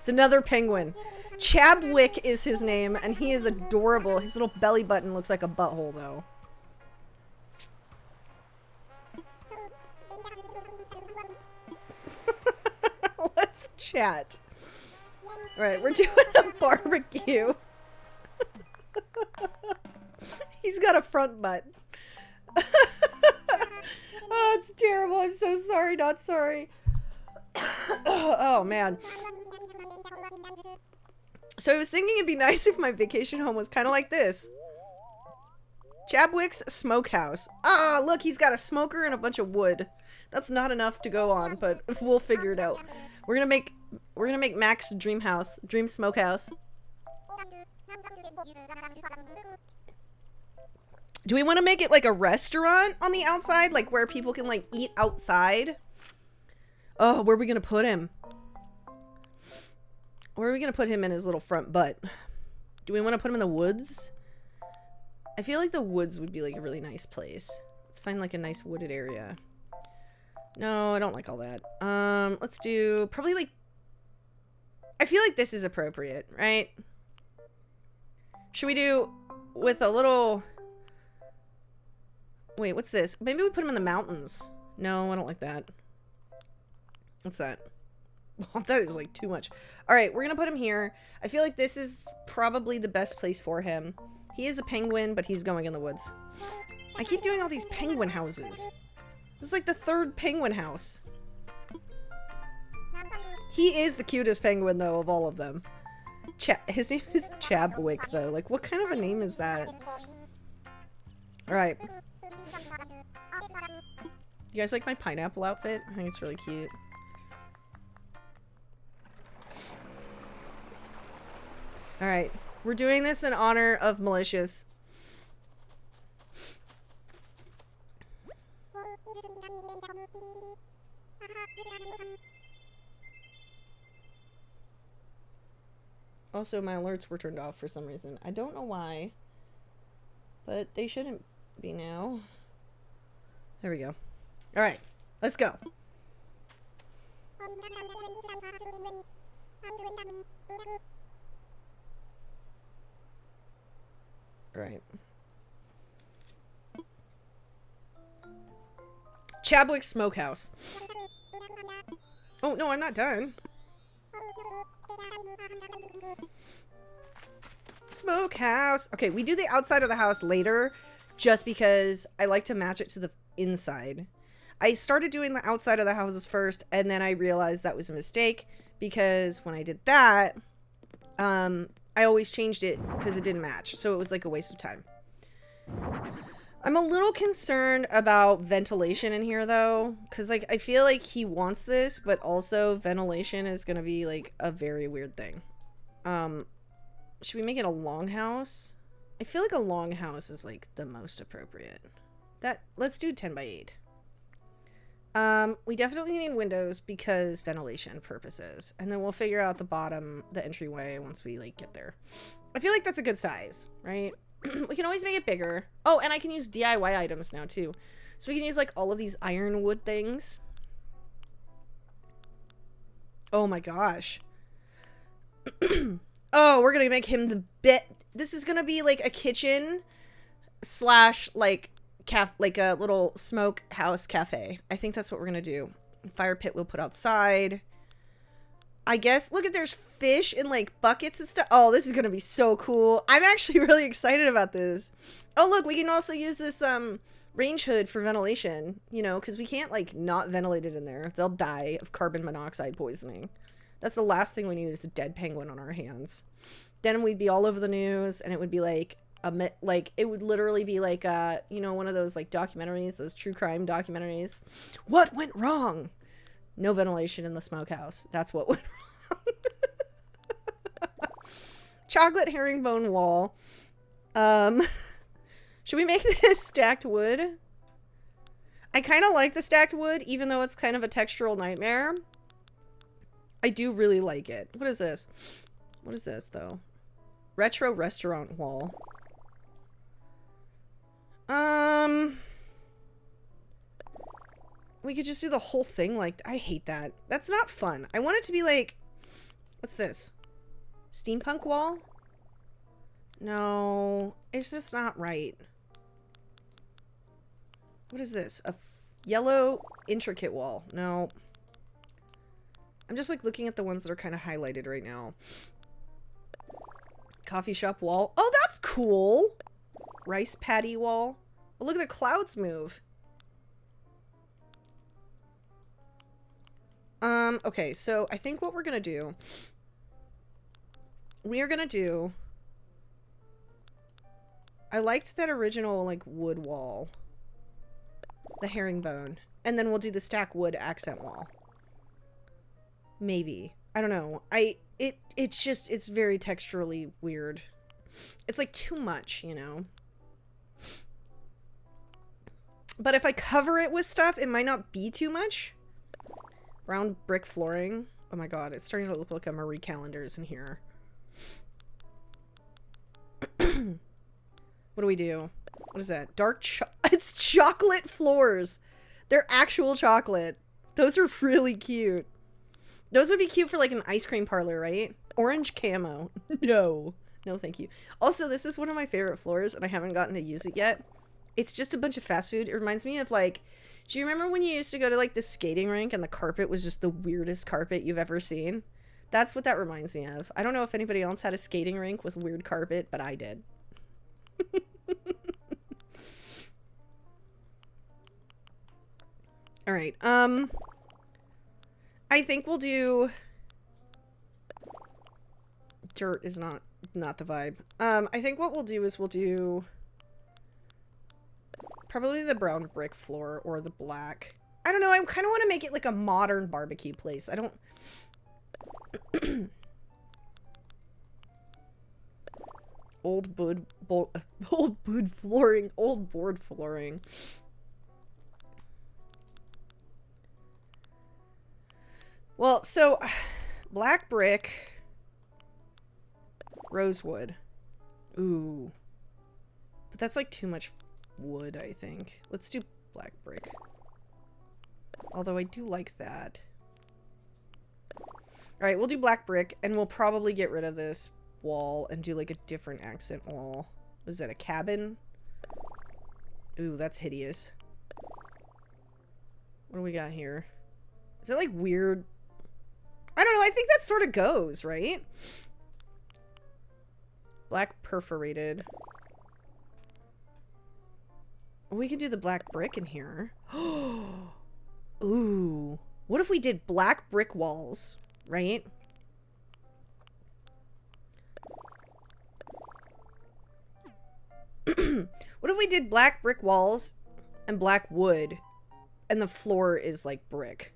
It's another penguin. Chabwick is his name, and he is adorable. His little belly button looks like a butthole, though. Let's chat. Alright, we're doing a barbecue. He's got a front butt. Oh, it's terrible. I'm so sorry, not sorry. Oh, man. So I was thinking it'd be nice if my vacation home was kind of like this. Chabwick's Smokehouse. Ah, look, he's got a smoker and a bunch of wood. That's not enough to go on, but we'll figure it out. We're gonna make Mac's dream house, dream smokehouse. Do we want to make it like a restaurant on the outside, like where people can like eat outside? Oh, where are we gonna put him? Where are we gonna put him in his little front butt? Do we want to put him in the woods? I feel like the woods would be like a really nice place. Let's find like a nice wooded area. No, I don't like all that. Let's do probably like, I feel like this is appropriate, right? Should we do with a little, wait, what's this? Maybe we put him in the mountains. No, I don't like that. What's that? Well, that is like too much. All right, we're gonna put him here. I feel like this is probably the best place for him. He is a penguin, but he's going in the woods. I keep doing all these penguin houses. This is like the third penguin house. He is the cutest penguin, though, of all of them. His name is Chabwick, though. Like, what kind of a name is that? Alright. You guys like my pineapple outfit? I think it's really cute. Alright. We're doing this in honor of Malicious. Also, my alerts were turned off for some reason. I don't know why, but they shouldn't be now. There we go. All right, let's go. All right. Chabwick Smokehouse. Oh, no, I'm not done. Smokehouse. Okay, we do the outside of the house later just because I like to match it to the inside. I started doing the outside of the houses first, and then I realized that was a mistake because when I did that, I always changed it because it didn't match. So it was like a waste of time. I'm a little concerned about ventilation in here though, because like I feel like he wants this, but also ventilation is gonna be like a very weird thing. Should we make it a longhouse? I feel like a longhouse is like the most appropriate. Let's do 10 by 8. We definitely need windows because ventilation purposes, and then we'll figure out the bottom, the entryway once we like get there. I feel like that's a good size, right? We can always make it bigger. Oh, and I can use DIY items now too. So we can use like all of these ironwood things. Oh my gosh. Oh, we're gonna make him the bit. This is gonna be like a kitchen slash like like a little smokehouse cafe. I think that's what we're gonna do. Fire pit we'll put outside. I guess, look at, there's fish in like buckets and stuff. Oh, this is gonna be so cool. I'm actually really excited about this. Oh, look, we can also use this range hood for ventilation, you know, because we can't like not ventilate it in there. They'll die of carbon monoxide poisoning. That's the last thing we need is a dead penguin on our hands. Then we'd be all over the news, and it would be like it would literally be like you know, one of those like documentaries, those true crime documentaries. What went wrong? No ventilation in the smokehouse. That's what went wrong. Chocolate herringbone wall. Should we make this stacked wood? I kind of like the stacked wood, even though it's kind of a textural nightmare. I do really like it. What is this? What is this, though? Retro restaurant wall. We could just do the whole thing like... I hate that. That's not fun. I want it to be like... What's this? Steampunk wall? No, it's just not right. What is this? A yellow intricate wall. No. I'm just like looking at the ones that are kind of highlighted right now. Coffee shop wall. Oh, that's cool. Rice paddy wall. Oh, look at the clouds move. Okay, so I think what we're gonna do, I liked that original, like, wood wall. The herringbone. And then we'll do the stack wood accent wall. Maybe. I don't know. It's just, it's very texturally weird. It's like too much, you know? But if I cover it with stuff, it might not be too much. Brown brick flooring. Oh my god, it's starting to look like a Marie Callender's in here. What do we do? What is that? It's chocolate floors. They're actual chocolate. Those are really cute. Those would be cute for like an ice cream parlor, right? Orange camo. No. No, thank you. Also, this is one of my favorite floors, and I haven't gotten to use it yet. It's just a bunch of fast food. It reminds me of, like, do you remember when you used to go to, like, the skating rink and the carpet was just the weirdest carpet you've ever seen? That's what that reminds me of. I don't know if anybody else had a skating rink with weird carpet, but I did. All right. I think we'll do... Dirt is not the vibe. I think what we'll do is we'll do... probably the brown brick floor or the black. I don't know. I kind of want to make it like a modern barbecue place. I don't... old board flooring. Old board flooring. Well, so black brick, rosewood. Ooh. But that's like too much wood, I think. Let's do black brick. Although I do like that. Alright, we'll do black brick, and we'll probably get rid of this wall and do like a different accent wall. Is that a cabin? Ooh, that's hideous. What do we got here? Is that like weird? I don't know, I think that sort of goes, right? Black perforated. We can do the black brick in here. Ooh. What if we did black brick walls, right? What if we did black brick walls and black wood and the floor is like brick?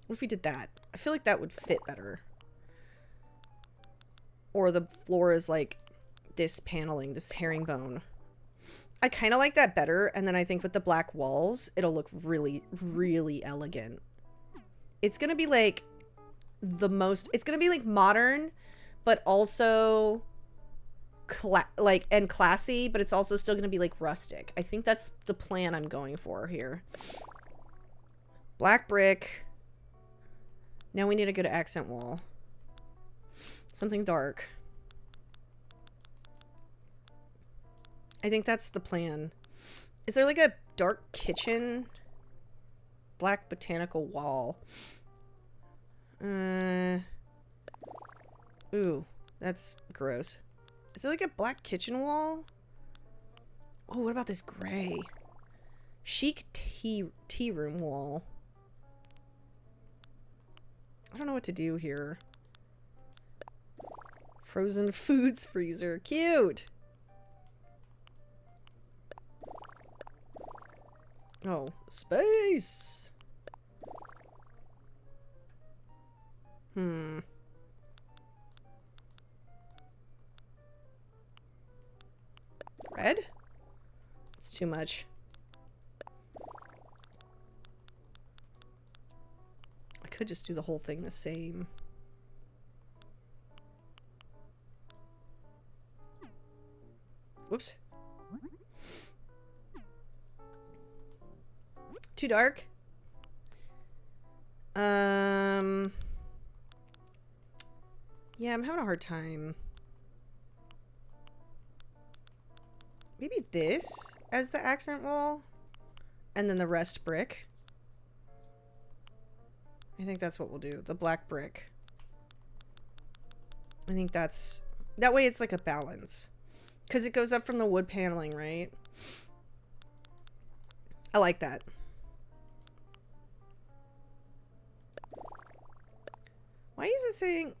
What if we did that? I feel like that would fit better. Or the floor is like this paneling, this herringbone. I kind of like that better, and then I think with the black walls, it'll look really, really elegant. It's gonna be like the most, it's gonna be like modern, but also and classy, but it's also still gonna be like rustic. I think that's the plan I'm going for here. Black brick. Now we need to go to accent wall. Something dark. I think that's the plan. Is there like a dark kitchen? Black botanical wall. Ooh, that's gross. Is there like a black kitchen wall? Oh, what about this gray? Chic tea room wall. I don't know what to do here. Frozen foods freezer. Cute! Oh, space! Red? It's too much. I could just do the whole thing the same. Whoops. Too dark? Yeah, I'm having a hard time. Maybe this as the accent wall, and then the rest brick. I think that's what we'll do. The black brick. I think that's... That way it's like a balance. Because it goes up from the wood paneling, right? I like that. Why is it saying...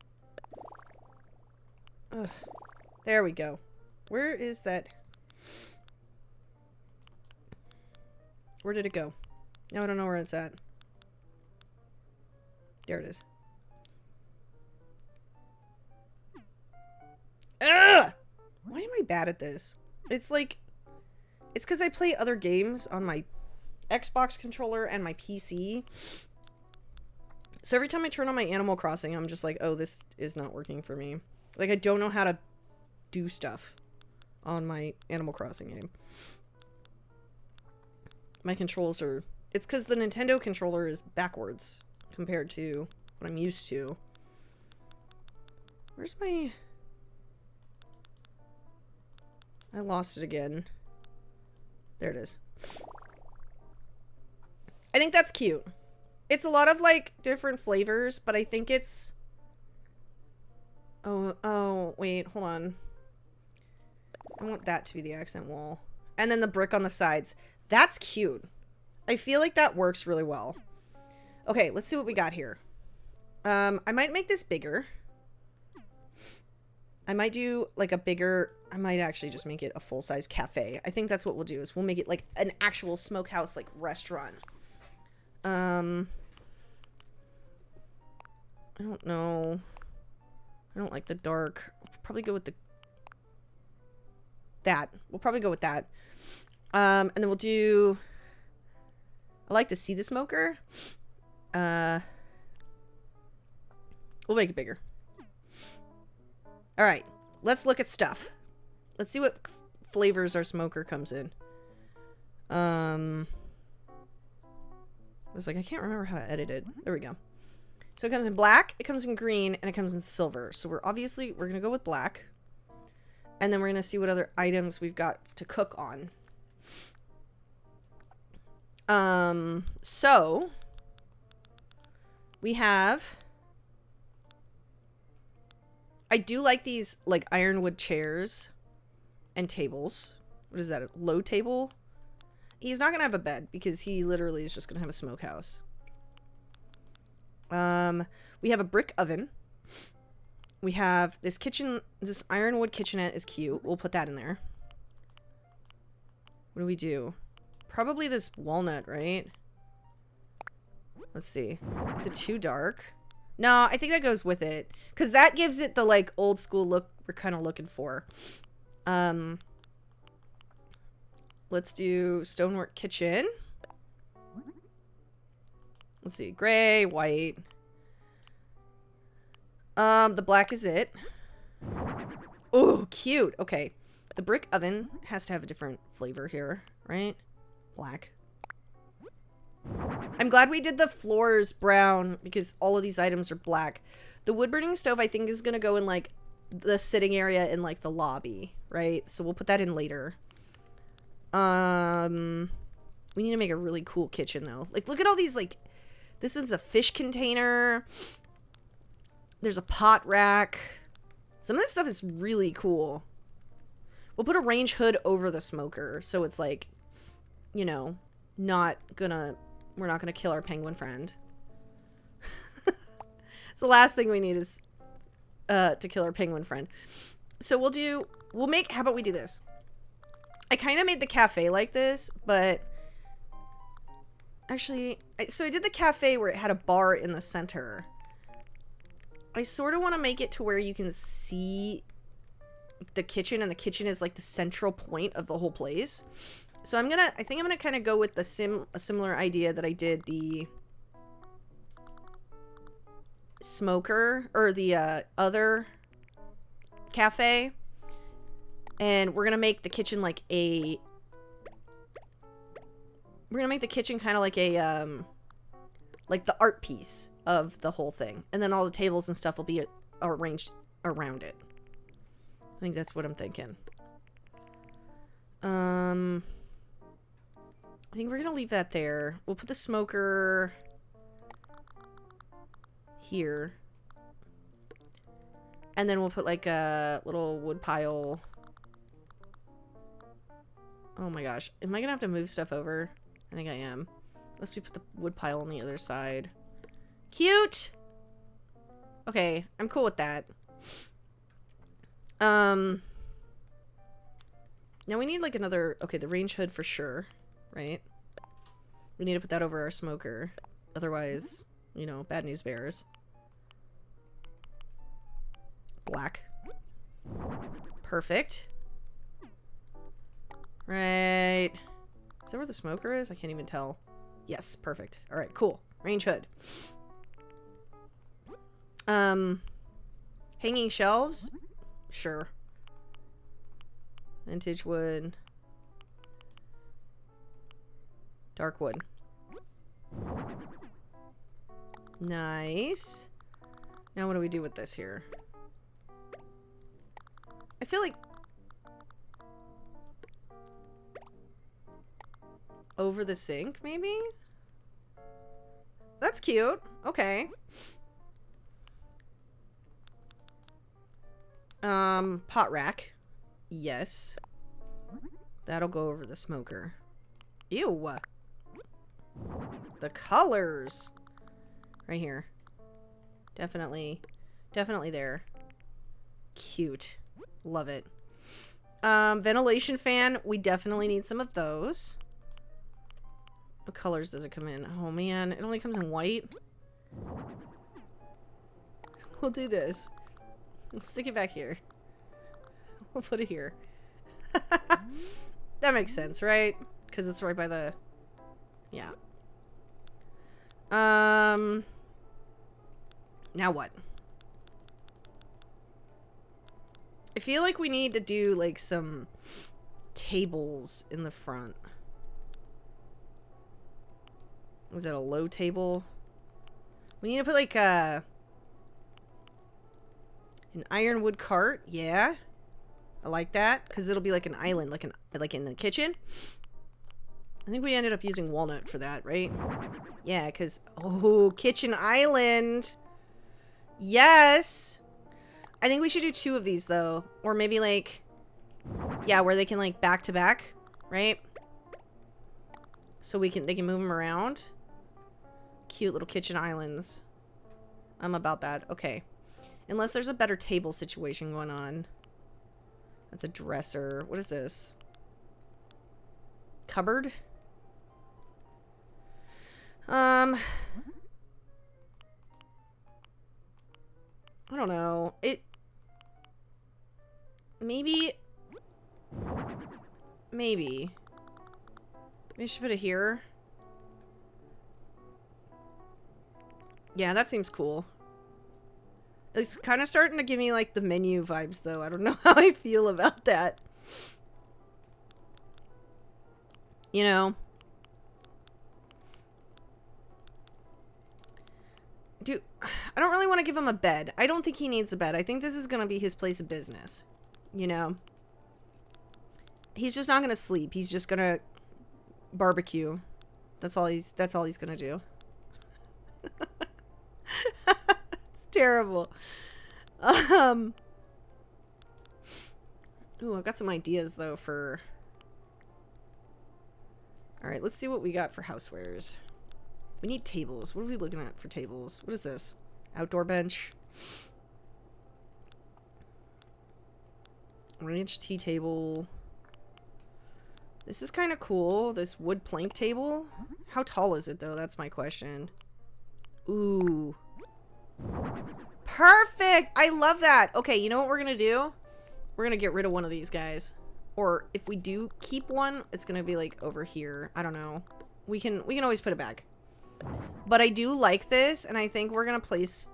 Ugh. There we go. Where is that? Where did it go? Now I don't know where it's at. There it is. Ugh! Why am I bad at this? It's like... It's because I play other games on my Xbox controller and my PC. So every time I turn on my Animal Crossing, I'm just like, oh, this is not working for me. Like, I don't know how to do stuff on my Animal Crossing game. My controls are... It's because the Nintendo controller is backwards compared to what I'm used to. Where's my... I lost it again. There it is. I think that's cute. It's a lot of, like, different flavors, but I think it's... Oh, wait, hold on. I want that to be the accent wall. And then the brick on the sides. That's cute. I feel like that works really well. Okay, let's see what we got here. I might make this bigger. I might do, like, a bigger... I might actually just make it a full-size cafe. I think that's what we'll do, is we'll make it, like, an actual smokehouse, like, restaurant. I don't know. I don't like the dark. We'll probably go with the... That. We'll probably go with that. And then we'll do... I like to see the smoker. We'll make it bigger. Alright. Let's look at stuff. Let's see what flavors our smoker comes in. I was like, I can't remember how to edit it. There we go. So it comes in black, it comes in green, and it comes in silver. So we're going to go with black. And then we're going to see what other items we've got to cook on. So we have... I do like these, like, ironwood chairs and tables. What is that, a low table? He's not going to have a bed because he literally is just going to have a smokehouse. We have a brick oven. We have this kitchen, this ironwood kitchenette is cute. We'll put that in there. What do we do? Probably this walnut, right? Let's see. Is it too dark? No, I think that goes with it. Because that gives it the, like, old school look we're kind of looking for. Let's do stonework kitchen. Let's see. Gray, white. The black is it. Ooh, cute. Okay. The brick oven has to have a different flavor here, right? Black. I'm glad we did the floors brown because all of these items are black. The wood burning stove I think is going to go in like the sitting area in like the lobby, right? So we'll put that in later. We need to make a really cool kitchen though. Like look at all these, like this is a fish container. There's a pot rack. Some of this stuff is really cool. We'll put a range hood over the smoker so it's like, you know, we're not gonna kill our penguin friend. So the last thing we need is to kill our penguin friend. So how about we do this? I kind of made the cafe like this, but actually, so I did the cafe where it had a bar in the center. I sort of want to make it to where you can see the kitchen, and the kitchen is like the central point of the whole place. So I think I'm gonna kind of go with a similar idea that I did the smoker or the other cafe, and we're gonna make the kitchen like a. We're gonna make the kitchen kind of like a like the art piece of the whole thing, and then all the tables and stuff will be arranged around it. I think that's what I'm thinking. I think we're gonna leave that there. We'll put the smoker here. And then we'll put like a little wood pile. Oh my gosh. Am I gonna have to move stuff over? I think I am. Unless we put the wood pile on the other side. Cute! Okay, I'm cool with that. Now we need like another... Okay, the range hood for sure, right? We need to put that over our smoker. Otherwise, you know, bad news bears. Black. Perfect. Right. Is that where the smoker is? I can't even tell. Yes, perfect. All right, cool. Range hood. Hanging shelves? Sure. Vintage wood. Dark wood. Nice. Now what do we do with this here? I feel like over the sink, maybe? That's cute. Okay. Pot rack. Yes. That'll go over the smoker. Ew. The colors. Right here. Definitely there. Cute. Love it. Ventilation fan. We definitely need some of those. What colors does it come in? Oh man, it only comes in white. We'll do this. We'll stick it back here. We'll put it here. That makes sense, right? Because it's right by the... Yeah. Now what? I feel like we need to do like some tables in the front. Is that a low table? We need to put like an ironwood cart. Yeah, I like that because it'll be like an island, like in the kitchen. I think we ended up using walnut for that, right? Yeah, because kitchen island. Yes. I think we should do 2 of these though, or maybe like, yeah, where they can like back to back, right? So they can move them around. Cute little kitchen islands. I'm about that. Okay. Unless there's a better table situation going on. That's a dresser. What is this? Cupboard? I don't know. Maybe we should put it here. Yeah, that seems cool. It's kind of starting to give me like the menu vibes though. I don't know how I feel about that. You know? Dude, I don't really want to give him a bed. I don't think he needs a bed. I think this is going to be his place of business. You know? He's just not going to sleep. He's just going to barbecue. That's all he's going to do. It's terrible. Ooh, I've got some ideas though for... Alright, let's see what we got for housewares. We need tables. What are we looking at for tables? What is this? Outdoor bench. Ranch tea table. This is kind of cool. This wood plank table. How tall is it though? That's my question. Ooh. Perfect! I love that! Okay, you know what we're gonna do? We're gonna get rid of one of these guys. Or if we do keep one, it's gonna be like over here. I don't know. We can always put it back. But I do like this, and I think we're gonna place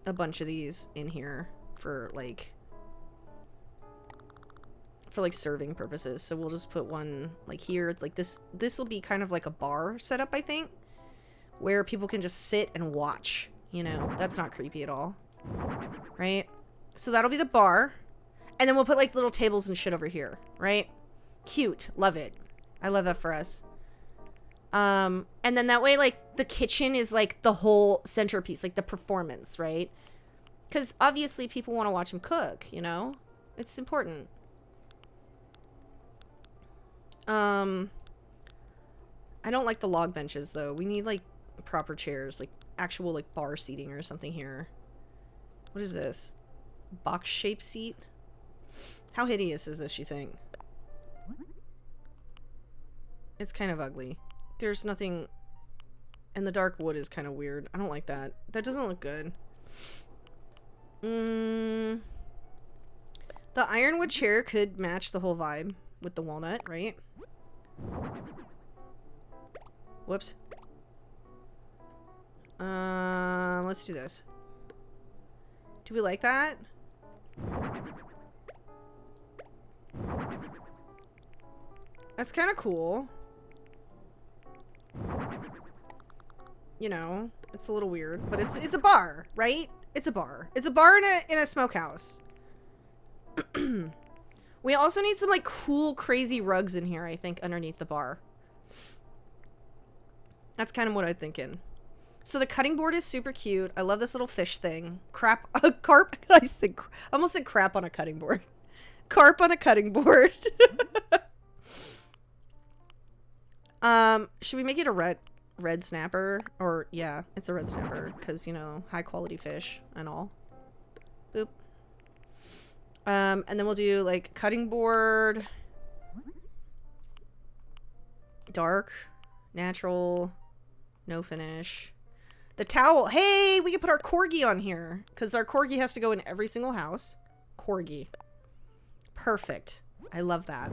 a bunch of these in here for like serving purposes. So we'll just put one like here. Like this will be kind of like a bar setup, I think, where people can just sit and watch. You know, that's not creepy at all, right? So that'll be the bar. And then we'll put like little tables and shit over here, right? Cute. Love it. I love that for us. And then that way, like, the kitchen is like the whole centerpiece, like the performance, right? Because obviously people want to watch him cook, you know? It's important. I don't like the log benches, though. We need, like, proper chairs, like actual, like, bar seating or something here. What is this? Box-shaped seat? How hideous is this, you think? It's kind of ugly. There's nothing... And the dark wood is kind of weird. I don't like that. That doesn't look good. The ironwood chair could match the whole vibe with the walnut, right? Whoops. Let's do this. Do we like that? That's kind of cool. You know, it's a little weird, but it's a bar, right? It's a bar. It's a bar in a smokehouse. We also need some like cool, crazy rugs in here, I think, underneath the bar. That's kind of what I'm thinking. So the cutting board is super cute. I love this little fish thing. Carp. I almost said crap on a cutting board. Carp on a cutting board. Should we make it a red snapper? Or yeah, it's a red snapper because, you know, high quality fish and all. Boop. And then we'll do like cutting board, dark, natural, no finish. The towel. Hey, we can put our corgi on here because our corgi has to go in every single house. Corgi. Perfect. I love that.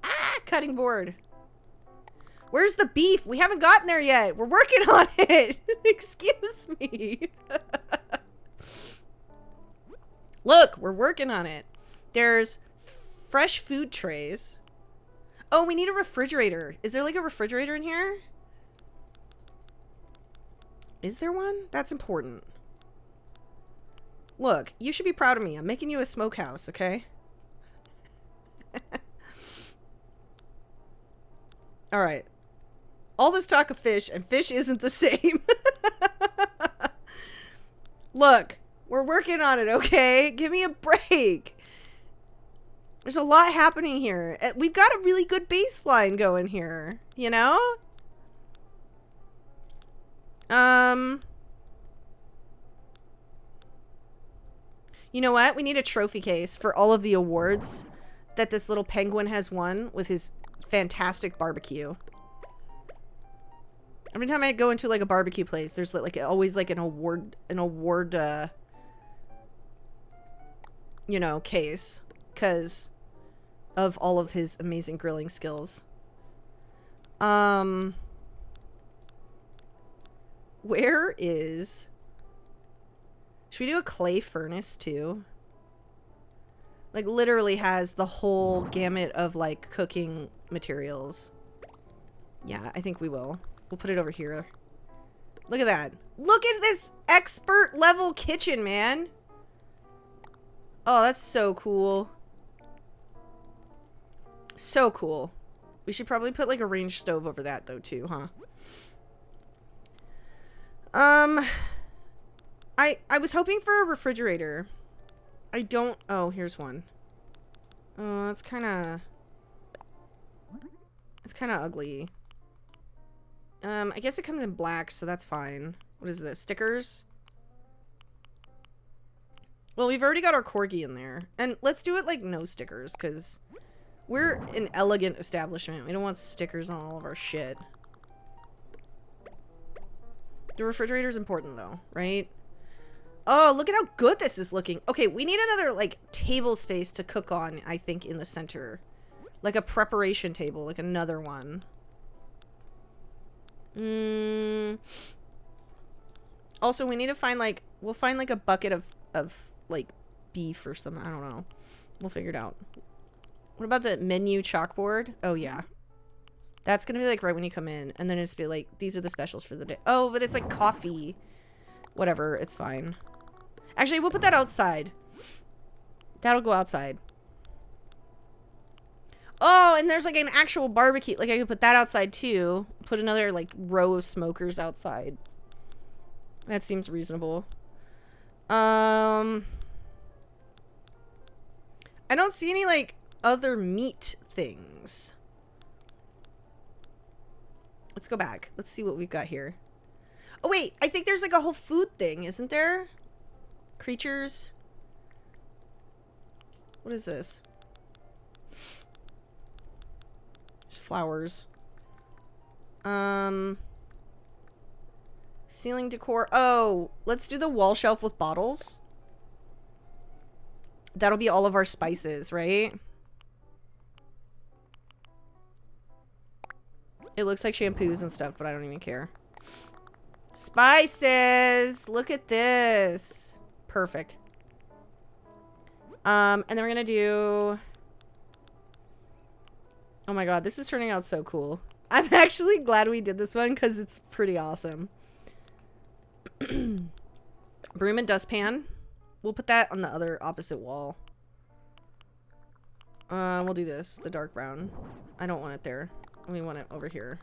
Ah, cutting board. Where's the beef? We haven't gotten there yet. We're working on it. Excuse me. Look, we're working on it. There's fresh food trays. Oh, we need a refrigerator. Is there like a refrigerator in here? Is there one? That's important. Look, you should be proud of me. I'm making you a smokehouse, okay? All right. All this talk of fish, and fish isn't the same. Look, we're working on it, okay? Give me a break. There's a lot happening here. We've got a really good baseline going here, you know? You know what? We need a trophy case for all of the awards that this little penguin has won with his fantastic barbecue. Every time I go into like a barbecue place, there's like always like an award, you know, case because of all of his amazing grilling skills. Where is... Should we do a clay furnace too? Like literally has the whole gamut of like cooking materials. Yeah, I think we will. We'll put it over here. Look at that. Look at this expert level kitchen, man. Oh, that's so cool. So cool. We should probably put like a range stove over that though too, huh? I was hoping for a refrigerator. I don't... Oh, here's one. Oh, that's kind of... It's kind of ugly. I guess it comes in black, so that's fine. What is this? Stickers? Well, we've already got our corgi in there. And let's do it like no stickers, because we're an elegant establishment. We don't want stickers on all of our shit. The refrigerator's important, though, right? Oh, look at how good this is looking. Okay, we need another, like, table space to cook on, I think, in the center. Like a preparation table, like another one. Also, we need to find, like, we'll find, like, a bucket of like, beef or something. I don't know. We'll figure it out. What about the menu chalkboard? Oh, yeah. That's gonna be, like, right when you come in. And then it's be like, these are the specials for the day. Oh, but it's, like, coffee. Whatever. It's fine. Actually, we'll put that outside. That'll go outside. Oh, and there's like an actual barbecue. Like I could put that outside too. Put another like row of smokers outside. That seems reasonable. I don't see any like other meat things. Let's go back. Let's see what we've got here. Oh wait, I think there's like a whole food thing, isn't there? Creatures. What is this? There's flowers. Ceiling decor. Oh, let's do the wall shelf with bottles. That'll be all of our spices, right? It looks like shampoos and stuff, but I don't even care. Spices! Look at this. Perfect. And then we're gonna do... Oh my god, this is turning out so cool. I'm actually glad we did this one because it's pretty awesome. Broom and dustpan. We'll put that on the other opposite wall. We'll do this, the dark brown. I don't want it there. We want it over here.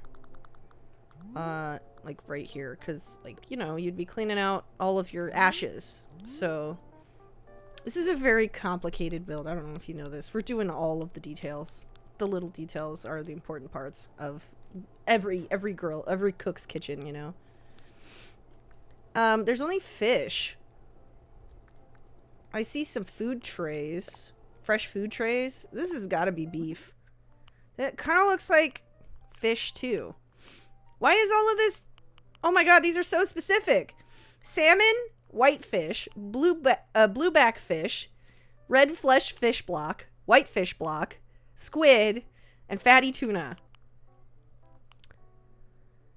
Like right here, because like, you know, you'd be cleaning out all of your ashes. So this is a very complicated build. I don't know if you know this. We're doing all of the details. The little details are the important parts of every cook's kitchen, you know. There's only fish. I see some food trays. Fresh food trays. This has got to be beef. That kind of looks like fish too. Why is all of this... Oh my god, these are so specific. Salmon, whitefish, blueback fish, red flesh fish block, white fish block, squid, and fatty tuna.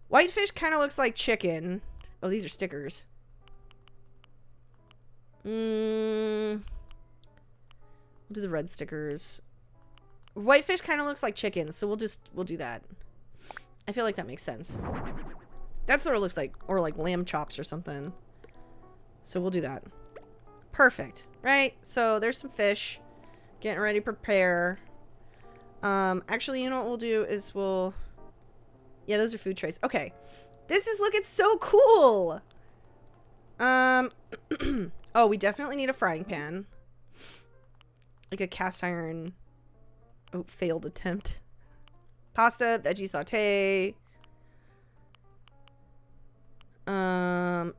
Whitefish kind of looks like chicken. Oh, these are stickers. We'll do the red stickers. Whitefish kind of looks like chicken, so we'll do that. I feel like that makes sense. That sort of looks like, or like lamb chops or something. So we'll do that. Perfect. Right? So there's some fish. Getting ready to prepare. Actually, you know what we'll do is yeah, those are food trays. Okay. This is looking so cool. Oh, we definitely need a frying pan. Like a cast iron. Oh, failed attempt. Pasta, veggie saute.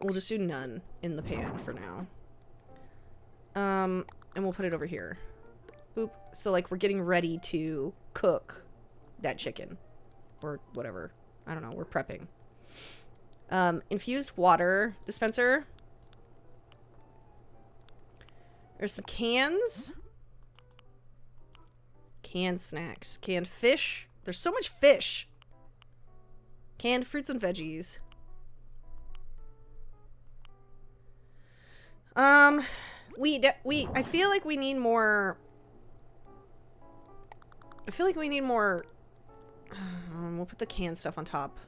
We'll just do none in the pan for now. And we'll put it over here. Boop. So like we're getting ready to cook that chicken or whatever. I don't know. We're prepping. Infused water dispenser. There's some cans. Canned snacks. Canned fish. There's so much fish. Canned fruits and veggies. I feel like we need more. We'll put the canned stuff on top.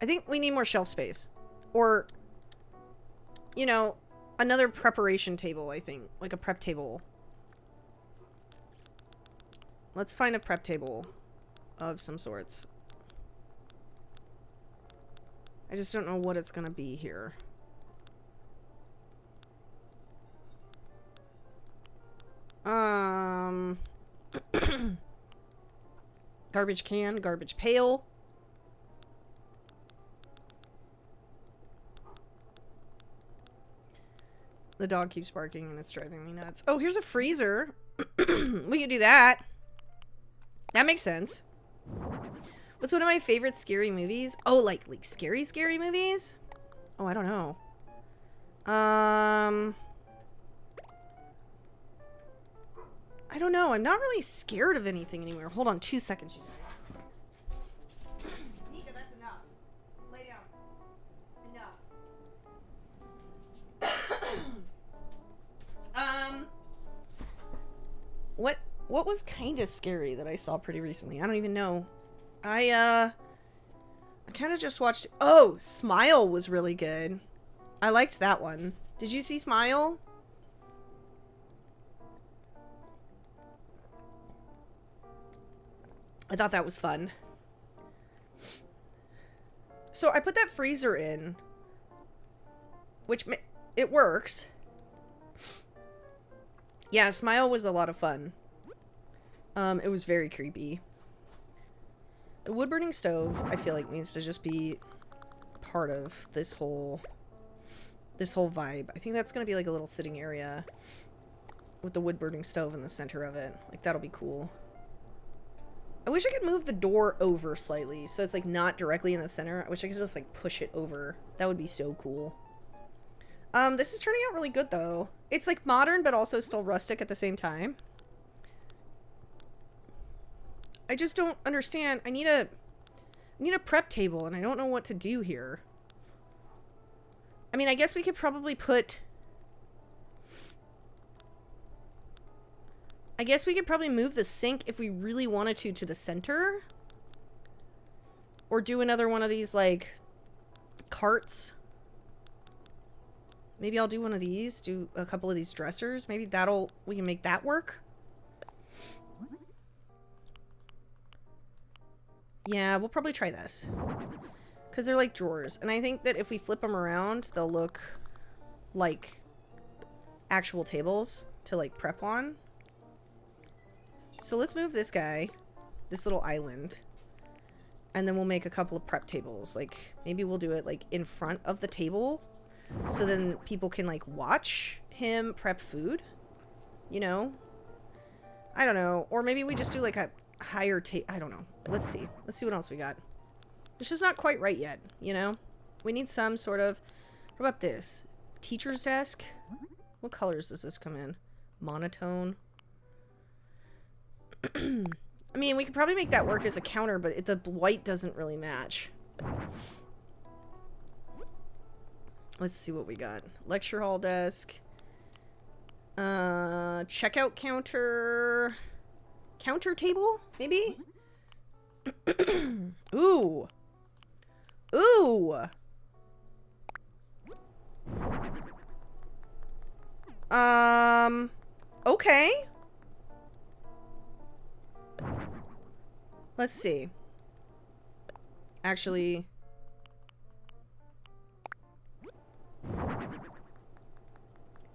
I think we need more shelf space. Or, you know, another preparation table, I think. Like a prep table. Let's find a prep table of some sorts. I just don't know what it's gonna be here. Garbage can, garbage pail. The dog keeps barking and it's driving me nuts. Oh, here's a freezer. We could do that. That makes sense. What's one of my favorite scary movies? Oh, like scary movies? Oh, I don't know. I don't know. I'm not really scared of anything anymore. Hold on 2 seconds, you guys. Nika, that's enough. Lay down. Enough. What was kind of scary that I saw pretty recently? I don't even know. I kind of just watched... Oh, Smile was really good. I liked that one. Did you see Smile? I thought that was fun. So I put that freezer in, which it works. Yeah, Smile was a lot of fun. It was very creepy. The wood burning stove, I feel like, needs to just be part of this whole vibe. I think that's gonna be like a little sitting area with the wood burning stove in the center of it. Like, that'll be cool. I wish I could move the door over slightly so it's like not directly in the center. I wish I could just like push it over. That would be so cool. This is turning out really good though. It's like modern but also still rustic at the same time. I just don't understand. I need a prep table and I don't know what to do here. I mean, I guess we could probably put... I guess we could probably move the sink if we really wanted to the center. Or do another one of these, like, carts. Maybe I'll do one of these. Do a couple of these dressers. Maybe we can make that work. Yeah, we'll probably try this. Because they're like drawers. And I think that if we flip them around, they'll look like actual tables to, like, prep on. So let's move this guy, this little island, and then we'll make a couple of prep tables. Like, maybe we'll do it, like, in front of the table, so then people can, like, watch him prep food, you know? I don't know. Or maybe we just do, like, a higher I don't know. Let's see. Let's see what else we got. It's just not quite right yet, you know? We need some sort of... What about this? Teacher's desk? What colors does this come in? Monotone? I mean, we could probably make that work as a counter, but the white doesn't really match. Let's see what we got. Lecture hall desk. Checkout counter. Counter table, maybe? Ooh. Ooh. Okay. Let's see. Actually,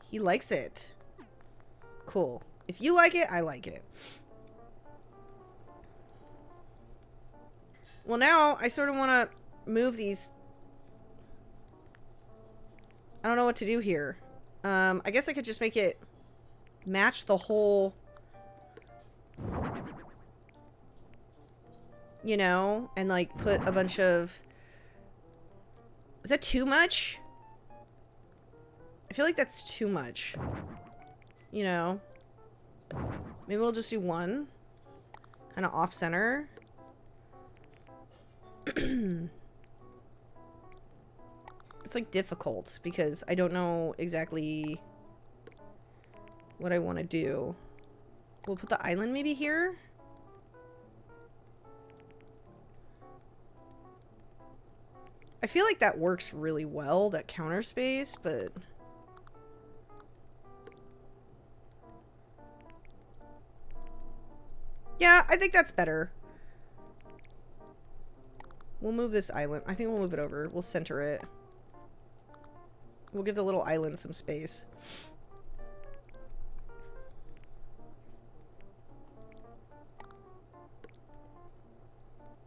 he likes it. Cool. If you like it, I like it. Well, now I sort of want to move these. I don't know what to do here. I guess I could just make it match the whole... You know, and like put a bunch of... Is that too much? I feel like that's too much. You know? Maybe we'll just do one. Kind of off center. It's like difficult because I don't know exactly what I want to do. We'll put the island maybe here. I feel like that works really well, that counter space, but... Yeah, I think that's better. We'll move this island. I think we'll move it over. We'll center it. We'll give the little island some space.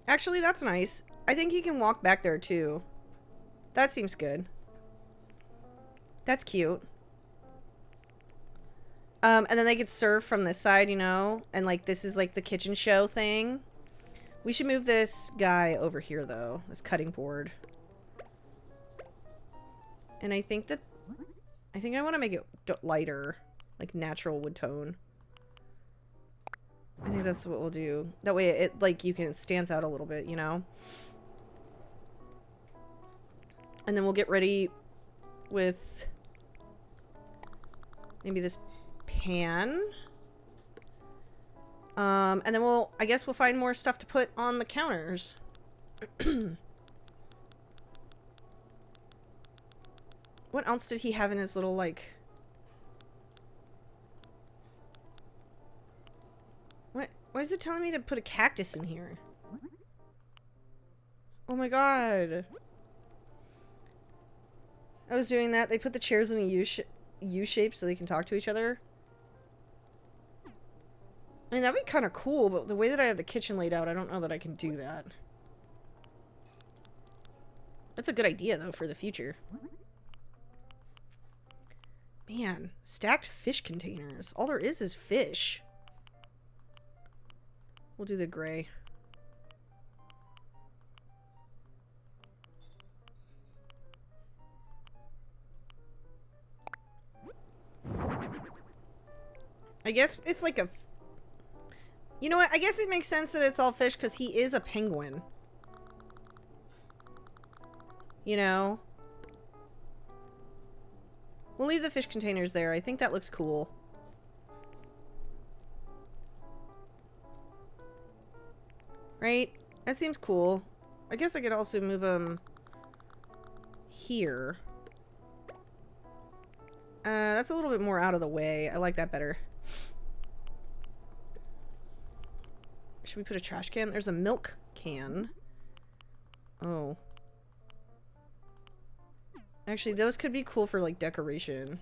Actually, that's nice. I think he can walk back there too. That seems good. That's cute. And then they could serve from this side, you know? And like this is like the kitchen show thing. We should move this guy over here though. This cutting board. And I think I want to make it lighter. Like natural wood tone. I think that's what we'll do. That way it like you can stands out a little bit, you know? And then we'll get ready with maybe this pan. And then I guess we'll find more stuff to put on the counters. What else did he have in his little, like... Why is it telling me to put a cactus in here? Oh my god. I was doing that. They put the chairs in a U shape so they can talk to each other. I mean, that'd be kind of cool, but the way that I have the kitchen laid out, I don't know that I can do that. That's a good idea, though, for the future. Man, stacked fish containers. All there is fish. We'll do the gray. I guess it's like a... You know what? I guess it makes sense that it's all fish because he is a penguin. You know? We'll leave the fish containers there. I think that looks cool. Right? That seems cool. I guess I could also move them here. That's a little bit more out of the way. I like that better. Should we put a trash can? There's a milk can. Oh. Actually, those could be cool for, like, decoration.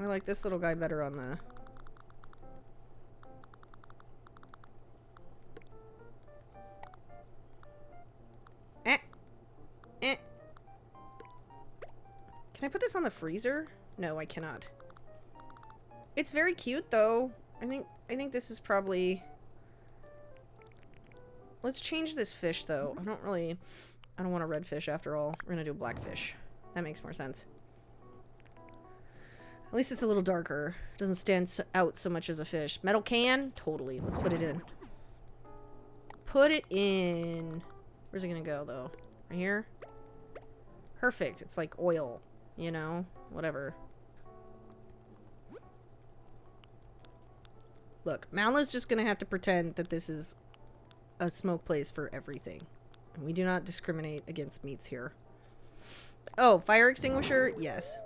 I like this little guy better on the... Can I put this on the freezer? No, I cannot. It's very cute, though. I think this is probably... Let's change this fish, though. I don't want a red fish after all. We're gonna do a black fish. That makes more sense. At least it's a little darker. It doesn't stand out so much as a fish. Metal can? Totally. Let's put it in. Put it in. Where's it gonna go, though? Right here? Perfect. It's like oil. You know? Whatever. Look, Mala's just gonna have to pretend that this is a smoke place for everything. And we do not discriminate against meats here. Oh, fire extinguisher? Yes.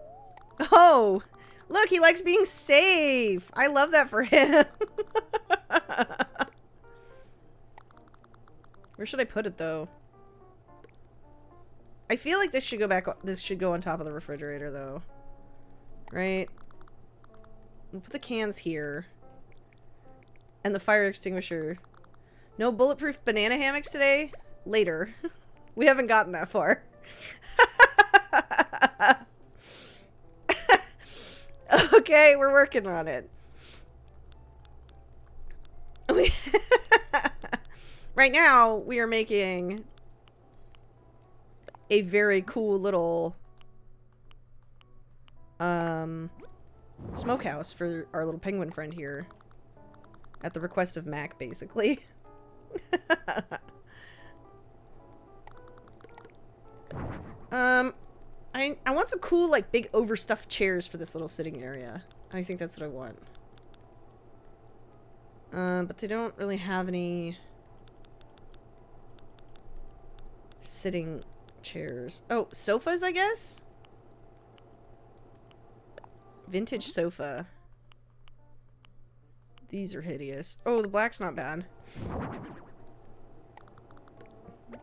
Oh! Look, he likes being safe! I love that for him! Where should I put it, though? I feel like this should go back. This should go on top of the refrigerator, though. Right? We'll put the cans here. And the fire extinguisher. No bulletproof banana hammocks today? Later. We haven't gotten that far. Okay, we're working on it. Right now, we are making a very cool little smokehouse for our little penguin friend here. At the request of Mac, basically. I want some cool, like, big overstuffed chairs for this little sitting area. I think that's what I want. But they don't really have any sitting chairs. Oh, sofas, I guess? Vintage sofa. These are hideous. Oh, the black's not bad.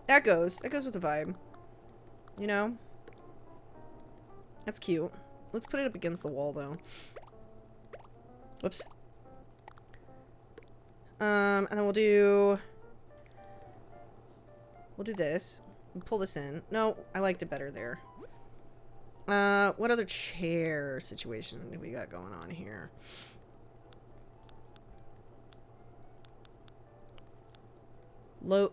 That goes with the vibe. You know? That's cute. Let's put it up against the wall, though. Whoops. And then we'll do this. We'll pull this in. No, I liked it better there. What other chair situation do we got going on here? Low,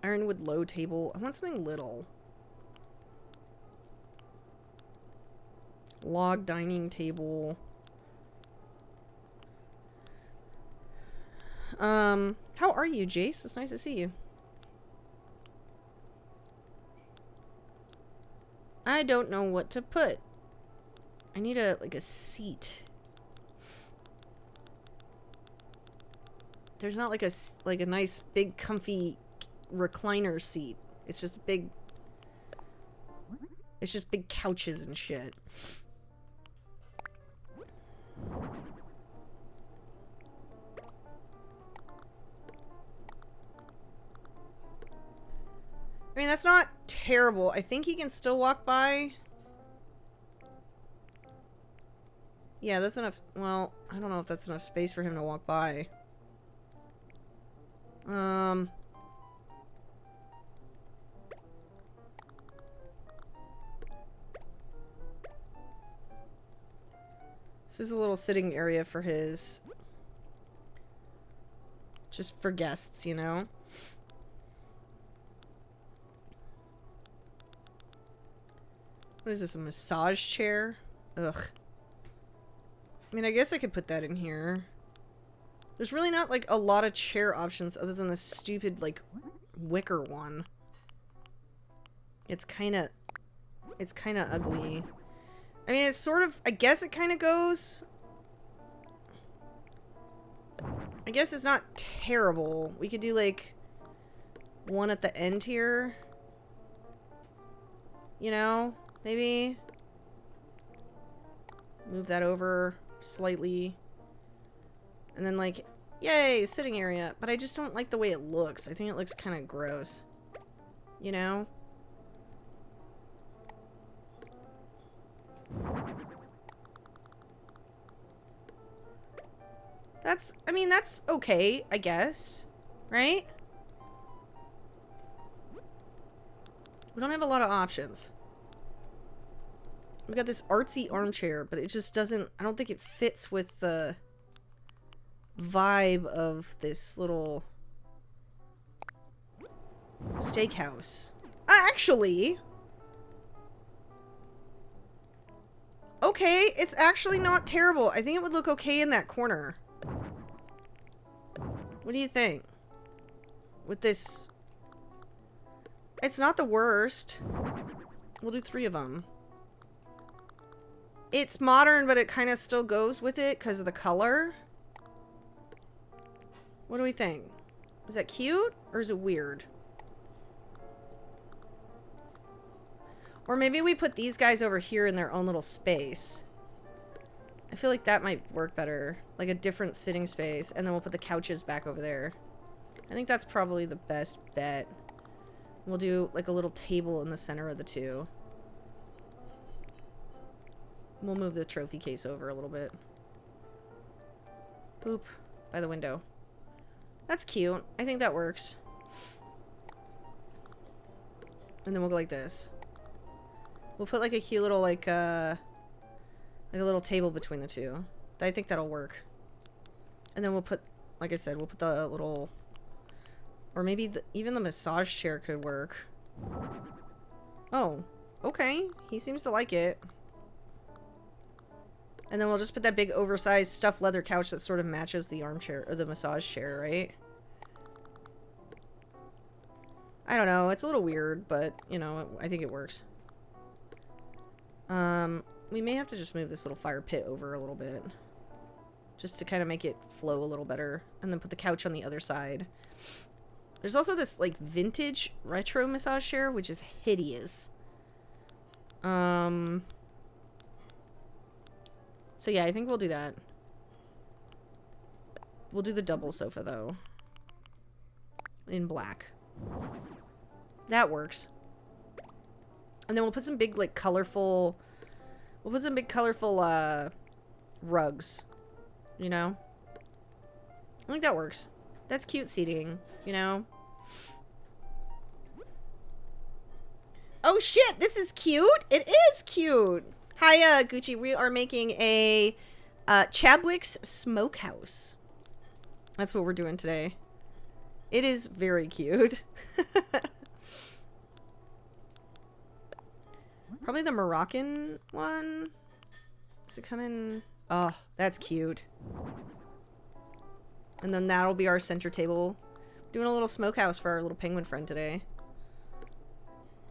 ironwood low table. I want something little. Log dining table. How are you, Jace? It's nice to see you. I don't know what to put. I need a seat. There's not like a nice big comfy recliner seat. It's just big. It's just big couches and shit. I mean, that's not terrible. I think he can still walk by. Yeah, that's enough. Well, I don't know if that's enough space for him to walk by. This is a little sitting area for his... just for guests, you know? What is this, a massage chair? Ugh. I mean, I guess I could put that in here. There's really not, like, a lot of chair options other than this stupid, like, wicker one. It's kinda ugly. I mean, it's sort of, I guess it kind of goes. I guess it's not terrible. We could do, like, one at the end here. You know? Maybe. Move that over slightly. And then, like, yay, sitting area. But I just don't like the way it looks. I think it looks kind of gross. You know? That's, I mean, that's okay, I guess. Right? We don't have a lot of options. We've got this artsy armchair, but it just doesn't, I don't think it fits with the vibe of this little steakhouse. Actually, okay, it's actually not terrible. I think it would look okay in that corner. What do you think? With this, it's not the worst. We'll do 3 of them. It's modern, but it kind of still goes with it because of the color. What do we think? Is that cute or is it weird? Or maybe we put these guys over here in their own little space. I feel like that might work better. Like a different sitting space. And then we'll put the couches back over there. I think that's probably the best bet. We'll do like a little table in the center of the 2. We'll move the trophy case over a little bit. Boop. By the window. That's cute. I think that works. And then we'll go like this. We'll put like a cute little like a little table between the 2. I think that'll work. And then we'll put, like I said, we'll put the little, or maybe even the massage chair could work. Oh, okay. He seems to like it. And then we'll just put that big oversized stuffed leather couch that sort of matches the armchair or the massage chair, right? I don't know. It's a little weird, but, you know, I think it works. We may have to just move this little fire pit over a little bit. Just to kind of make it flow a little better. And then put the couch on the other side. There's also this, like, vintage retro massage chair, which is hideous. So yeah, I think we'll do that. We'll do the double sofa, though. In black. That works. And then we'll put some big, like, colorful... We'll put some big, colorful, rugs. You know? I think that works. That's cute seating, you know? Oh, shit! This is cute! It is cute! Hi, Gucci. We are making a Chabwick's Smokehouse. That's what we're doing today. It is very cute. Probably the Moroccan one. Does it come in? Oh, that's cute. And then that'll be our center table. Doing a little smokehouse for our little penguin friend today.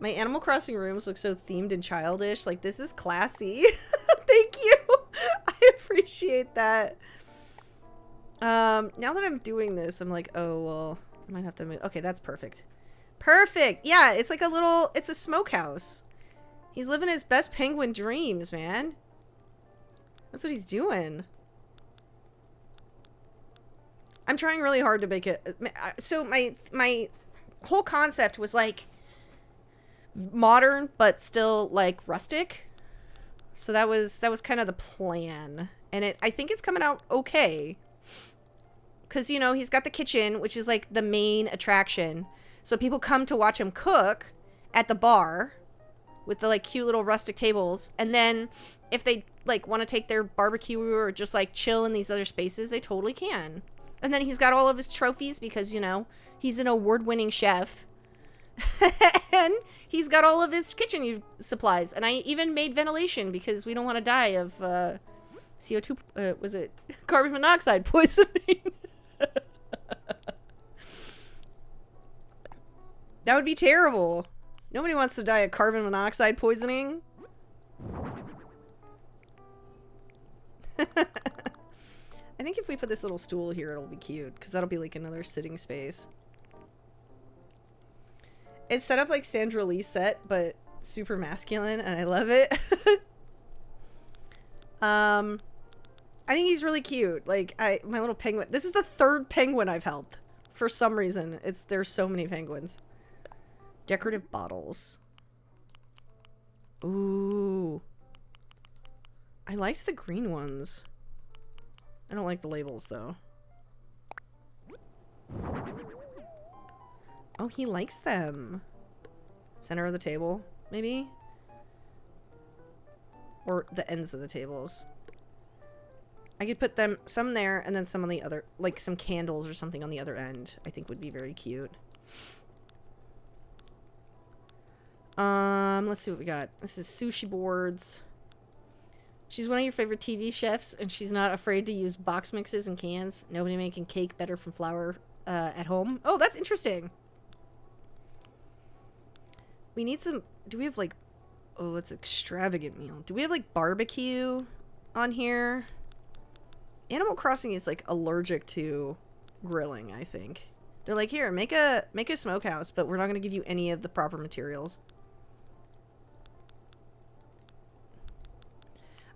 My Animal Crossing rooms look so themed and childish. Like, this is classy. Thank you. I appreciate that. Now that I'm doing this, I'm like, oh, well, I might have to move. Okay, that's perfect. Perfect. Yeah, it's like a little, it's a smokehouse. He's living his best penguin dreams, man. That's what he's doing. I'm trying really hard to make it. So my whole concept was like modern, but still like rustic. So that was kind of the plan. And I think it's coming out okay. Because, you know, he's got the kitchen, which is like the main attraction. So people come to watch him cook at the bar with the like cute little rustic tables. And then if they like want to take their barbecue or just like chill in these other spaces, they totally can. And then he's got all of his trophies because, you know, he's an award-winning chef. And he's got all of his kitchen supplies. And I even made ventilation because we don't want to die of CO2, was it carbon monoxide poisoning? That would be terrible. Nobody wants to die of carbon monoxide poisoning. I think if we put this little stool here, it'll be cute, because that'll be like another sitting space. It's set up like Sandra Lee's set, but super masculine, and I love it. I think he's really cute. Like, my little penguin. This is the third penguin I've helped. For some reason. There's so many penguins. Decorative bottles. Ooh. I liked the green ones. I don't like the labels, though. Oh, he likes them. Center of the table, maybe? Or the ends of the tables. I could put some there and then some on the other, like some candles or something on the other end. I think would be very cute. Let's see what we got. This is sushi boards. She's one of your favorite TV chefs, and she's not afraid to use box mixes and cans. Nobody making cake better from flour at home. Oh, that's interesting. We need some... Do we have, like... Oh, it's an extravagant meal. Do we have, like, barbecue on here? Animal Crossing is, like, allergic to grilling, I think. They're like, here, make a smokehouse, but we're not going to give you any of the proper materials.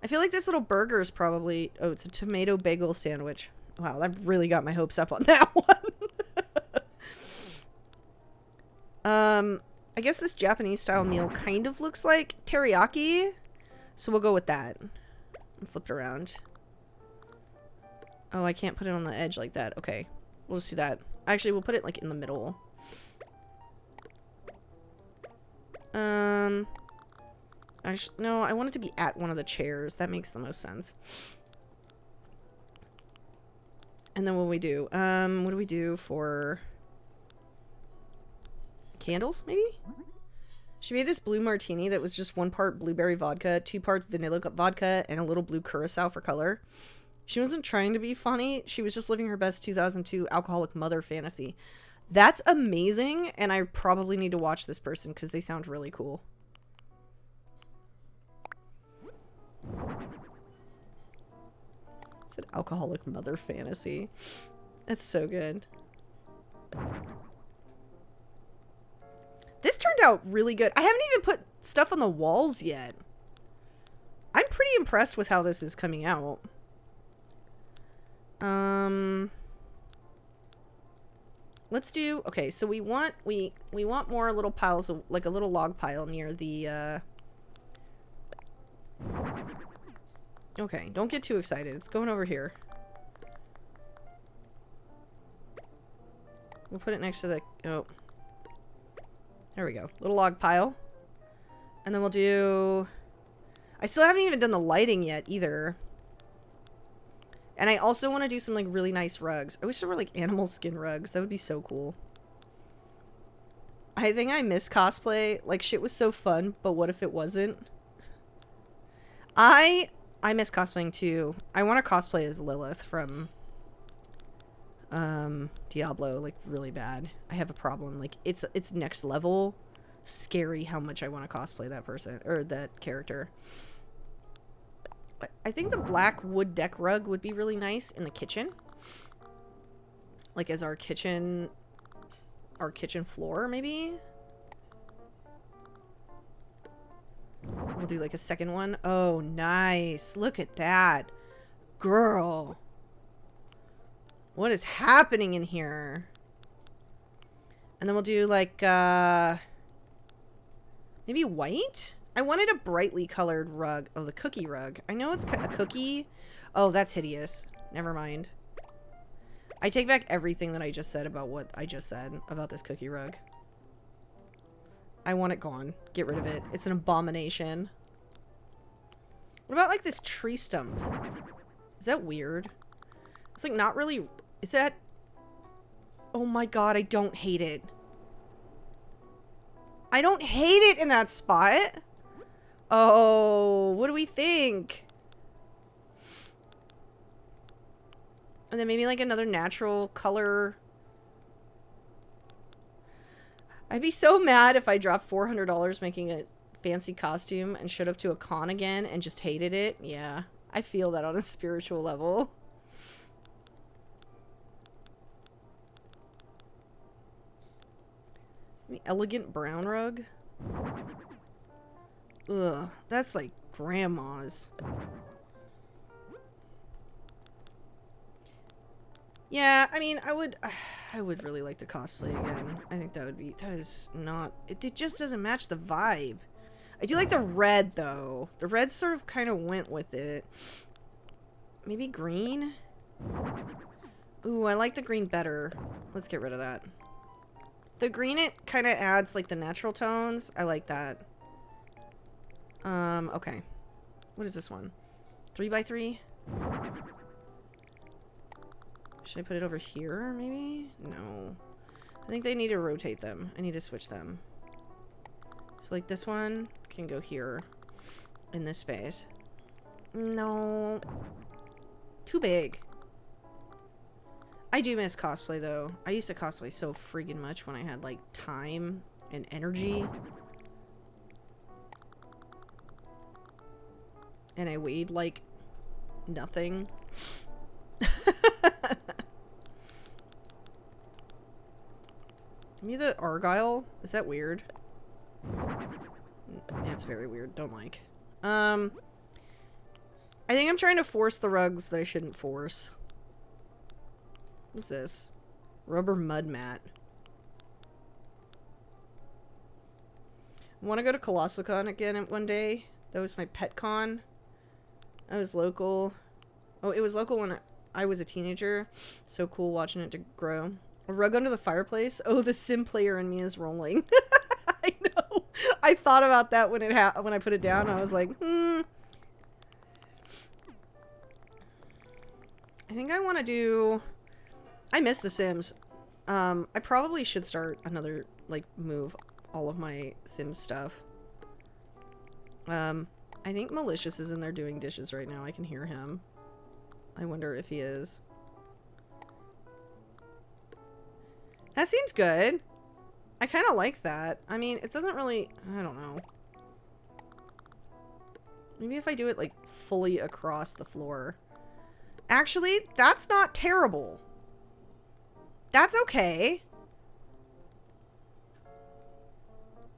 I feel like this little burger is probably... Oh, it's a tomato bagel sandwich. Wow, that really got my hopes up on that one. I guess this Japanese style meal kind of looks like teriyaki. So we'll go with that. And flip it around. Oh, I can't put it on the edge like that. Okay, we'll just do that. Actually, we'll put it like in the middle. Actually, no, I want it to be at one of the chairs. That makes the most sense. And then what do we do? What do we do for candles, maybe? She made this blue martini that was just 1 part blueberry vodka, 2 parts vanilla vodka, and a little blue curacao for color. She wasn't trying to be funny. She was just living her best 2002 alcoholic mother fantasy. That's amazing, and I probably need to watch this person because they sound really cool. It's an alcoholic mother fantasy. That's so good. This turned out really good. I haven't even put stuff on the walls yet. I'm pretty impressed with how this is coming out. Let's do... Okay, so we want more little piles of... Like a little log pile near the... Okay, don't get too excited. It's going over here. We'll put it next to the... Oh. There we go. Little log pile. And then we'll do... I still haven't even done the lighting yet, either. And I also want to do some, like, really nice rugs. I wish there were, like, animal skin rugs. That would be so cool. I think I miss cosplay. Like, shit was so fun, but what if it wasn't? I miss cosplaying, too. I want to cosplay as Lilith from... Diablo, like, really bad. I have a problem. Like, it's next level scary how much I want to cosplay that person, or that character. I think the black wood deck rug would be really nice in the kitchen. Like as our kitchen floor, maybe? We'll do like a second one. Oh, nice. Look at that. Girl. What is happening in here? And then we'll do like, maybe white? I wanted a brightly colored rug. Oh, the cookie rug. I know it's a cookie. Oh, that's hideous. Never mind. I take back everything that I just said about what I just said about this cookie rug. I want it gone. Get rid of it. It's an abomination. What about like this tree stump? Is that weird? It's like not really... Is that... Oh my god, I don't hate it. I don't hate it in that spot. Oh, what do we think? And then maybe like another natural color. I'd be so mad if I dropped $400 making a fancy costume and showed up to a con again and just hated it. Yeah, I feel that on a spiritual level. The elegant brown rug. Ugh, that's like grandma's. Yeah, I mean, I would really like to cosplay again. I think that is not, it just doesn't match the vibe. I do like the red though. The red sort of kind of went with it. Maybe green? Ooh, I like the green better. Let's get rid of that. The green, it kind of adds like the natural tones. I like that. Okay. What is this one? 3x3? Should I put it over here, maybe? No. I think they need to rotate them. I need to switch them. So, like, this one can go here in this space. No. Too big. I do miss cosplay, though. I used to cosplay so friggin' much when I had, like, time and energy. And I weighed, like, nothing. Maybe the Argyle? Is that weird? Yeah, it's very weird. Don't like. I think I'm trying to force the rugs that I shouldn't force. What's this? Rubber mud mat. I want to go to ColossalCon again one day. That was my pet con. I was local. Oh, it was local when I was a teenager. So cool watching it to grow. A rug under the fireplace? Oh, the sim player in me is rolling. I know. I thought about that when when I put it down. I was like, I think I want to do... I miss The Sims. I probably should start another, like, move all of my Sims stuff. I think Malicious is in there doing dishes right now. I can hear him. I wonder if he is. That seems good. I kind of like that. I mean, it doesn't really... I don't know. Maybe if I do it, like, fully across the floor. Actually, that's not terrible. That's okay.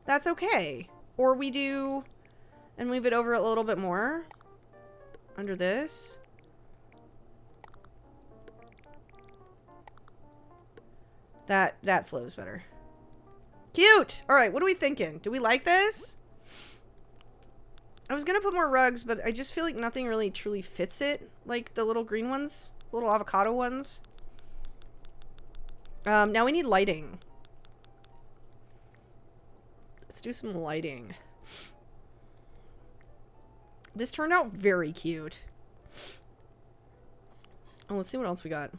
That's okay. Or we do... and move it over a little bit more. Under this. That flows better. Cute! Alright, what are we thinking? Do we like this? I was gonna put more rugs, but I just feel like nothing really truly fits it. Like the little green ones. Little avocado ones. Now we need lighting. Let's do some lighting. This turned out very cute. Oh, let's see what else we got.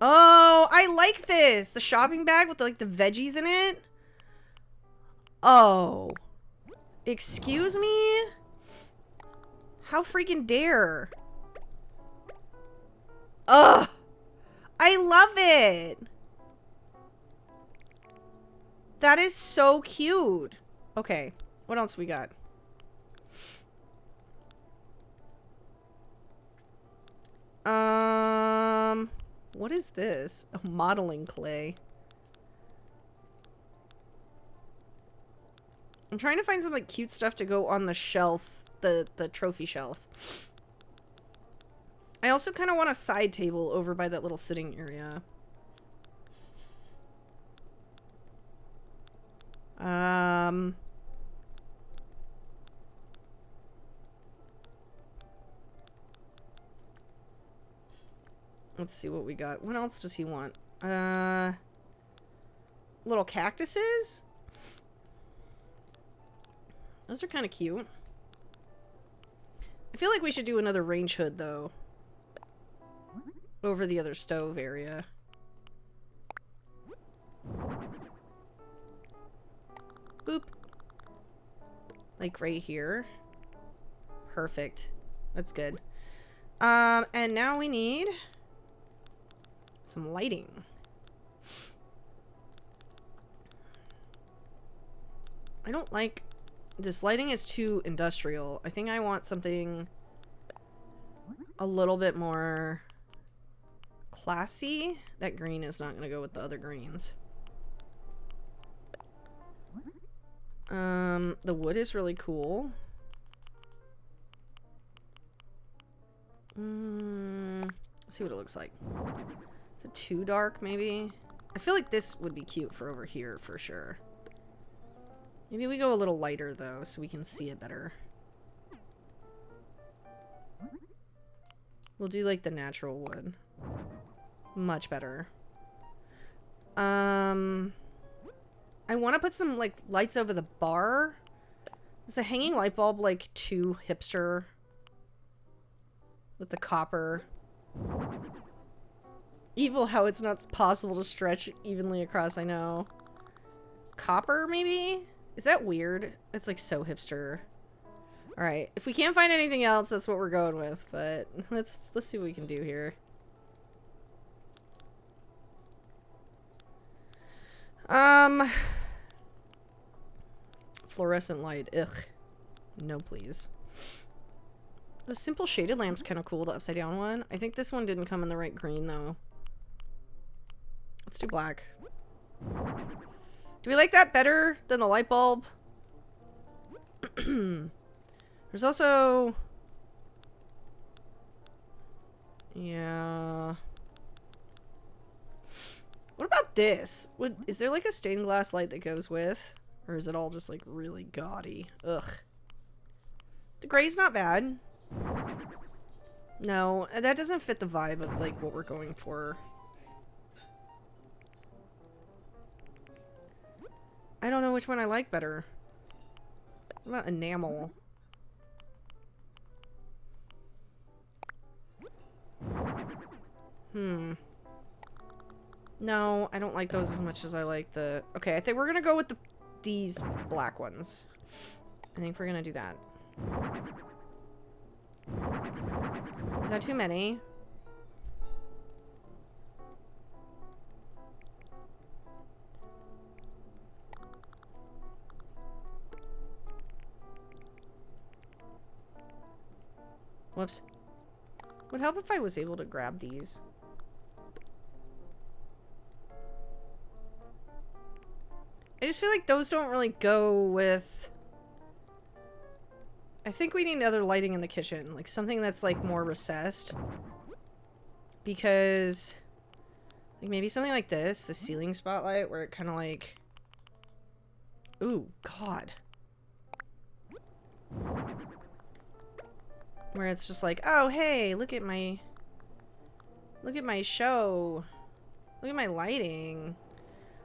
Oh, I like this. The shopping bag with like the veggies in it. Oh. Excuse me? How freaking dare. Ugh. I love it. That is so cute. Okay. What else we got? What is this? A modeling clay. I'm trying to find some like cute stuff to go on the shelf, the trophy shelf. I also kind of want a side table over by that little sitting area. Let's see what we got. What else does he want? Little cactuses? Those are kind of cute. I feel like we should do another range hood, though. Over the other stove area. Boop. Like right here. Perfect. That's good. And now we need some lighting. I don't like this lighting is too industrial. I think I want something a little bit more classy. That green is not going to go with the other greens. The wood is really cool. Let's see what it looks like. Is it too dark, maybe? I feel like this would be cute for over here, for sure. Maybe we go a little lighter, though, so we can see it better. We'll do, like, the natural wood. Much better. I want to put some, like, lights over the bar. Is the hanging light bulb, like, too hipster? With the copper. Evil how it's not possible to stretch evenly across, I know. Copper, maybe? Is that weird? It's, like, so hipster. Alright, if we can't find anything else, that's what we're going with. But let's see what we can do here. Fluorescent light. Ugh. No, please. The simple shaded lamp's kind of cool, the upside down one. I think this one didn't come in the right green, though. Let's do black. Do we like that better than the light bulb? There's also... Yeah... What about this? Is there like a stained glass light that goes with? Or is it all just like really gaudy? Ugh. The gray's not bad. No, that doesn't fit the vibe of like what we're going for. I don't know which one I like better. What about enamel? No, I don't like those as much as I like the... Okay, I think we're gonna go with these black ones. I think we're gonna do that. Is that too many? Whoops. Would help if I was able to grab these. I just feel like those don't really go with... I think we need other lighting in the kitchen. Like something that's like more recessed. Because... Like maybe something like this. The ceiling spotlight where it kind of like... Ooh, God. Where it's just like, oh, hey, look at my show. Look at my lighting.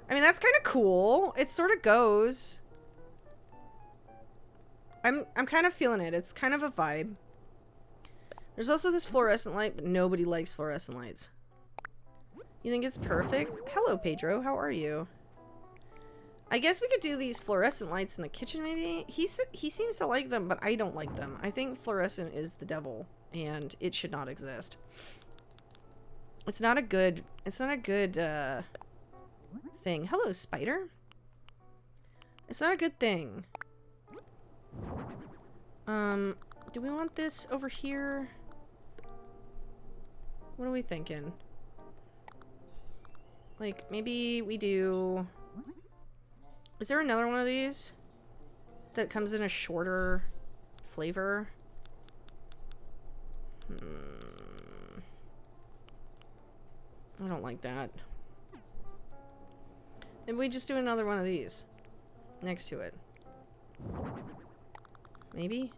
I mean, that's kind of cool. It sort of goes. I'm kind of feeling it. It's kind of a vibe. There's also this fluorescent light, but nobody likes fluorescent lights. You think it's perfect? Hello, Pedro. How are you? I guess we could do these fluorescent lights in the kitchen, maybe? He seems to like them, but I don't like them. I think fluorescent is the devil, and it should not exist. It's not a good thing. Hello, spider. It's not a good thing. Do we want this over here? What are we thinking? Like, maybe we do... Is there another one of these that comes in a shorter flavor? I don't like that. Maybe we just do another one of these next to it. Maybe?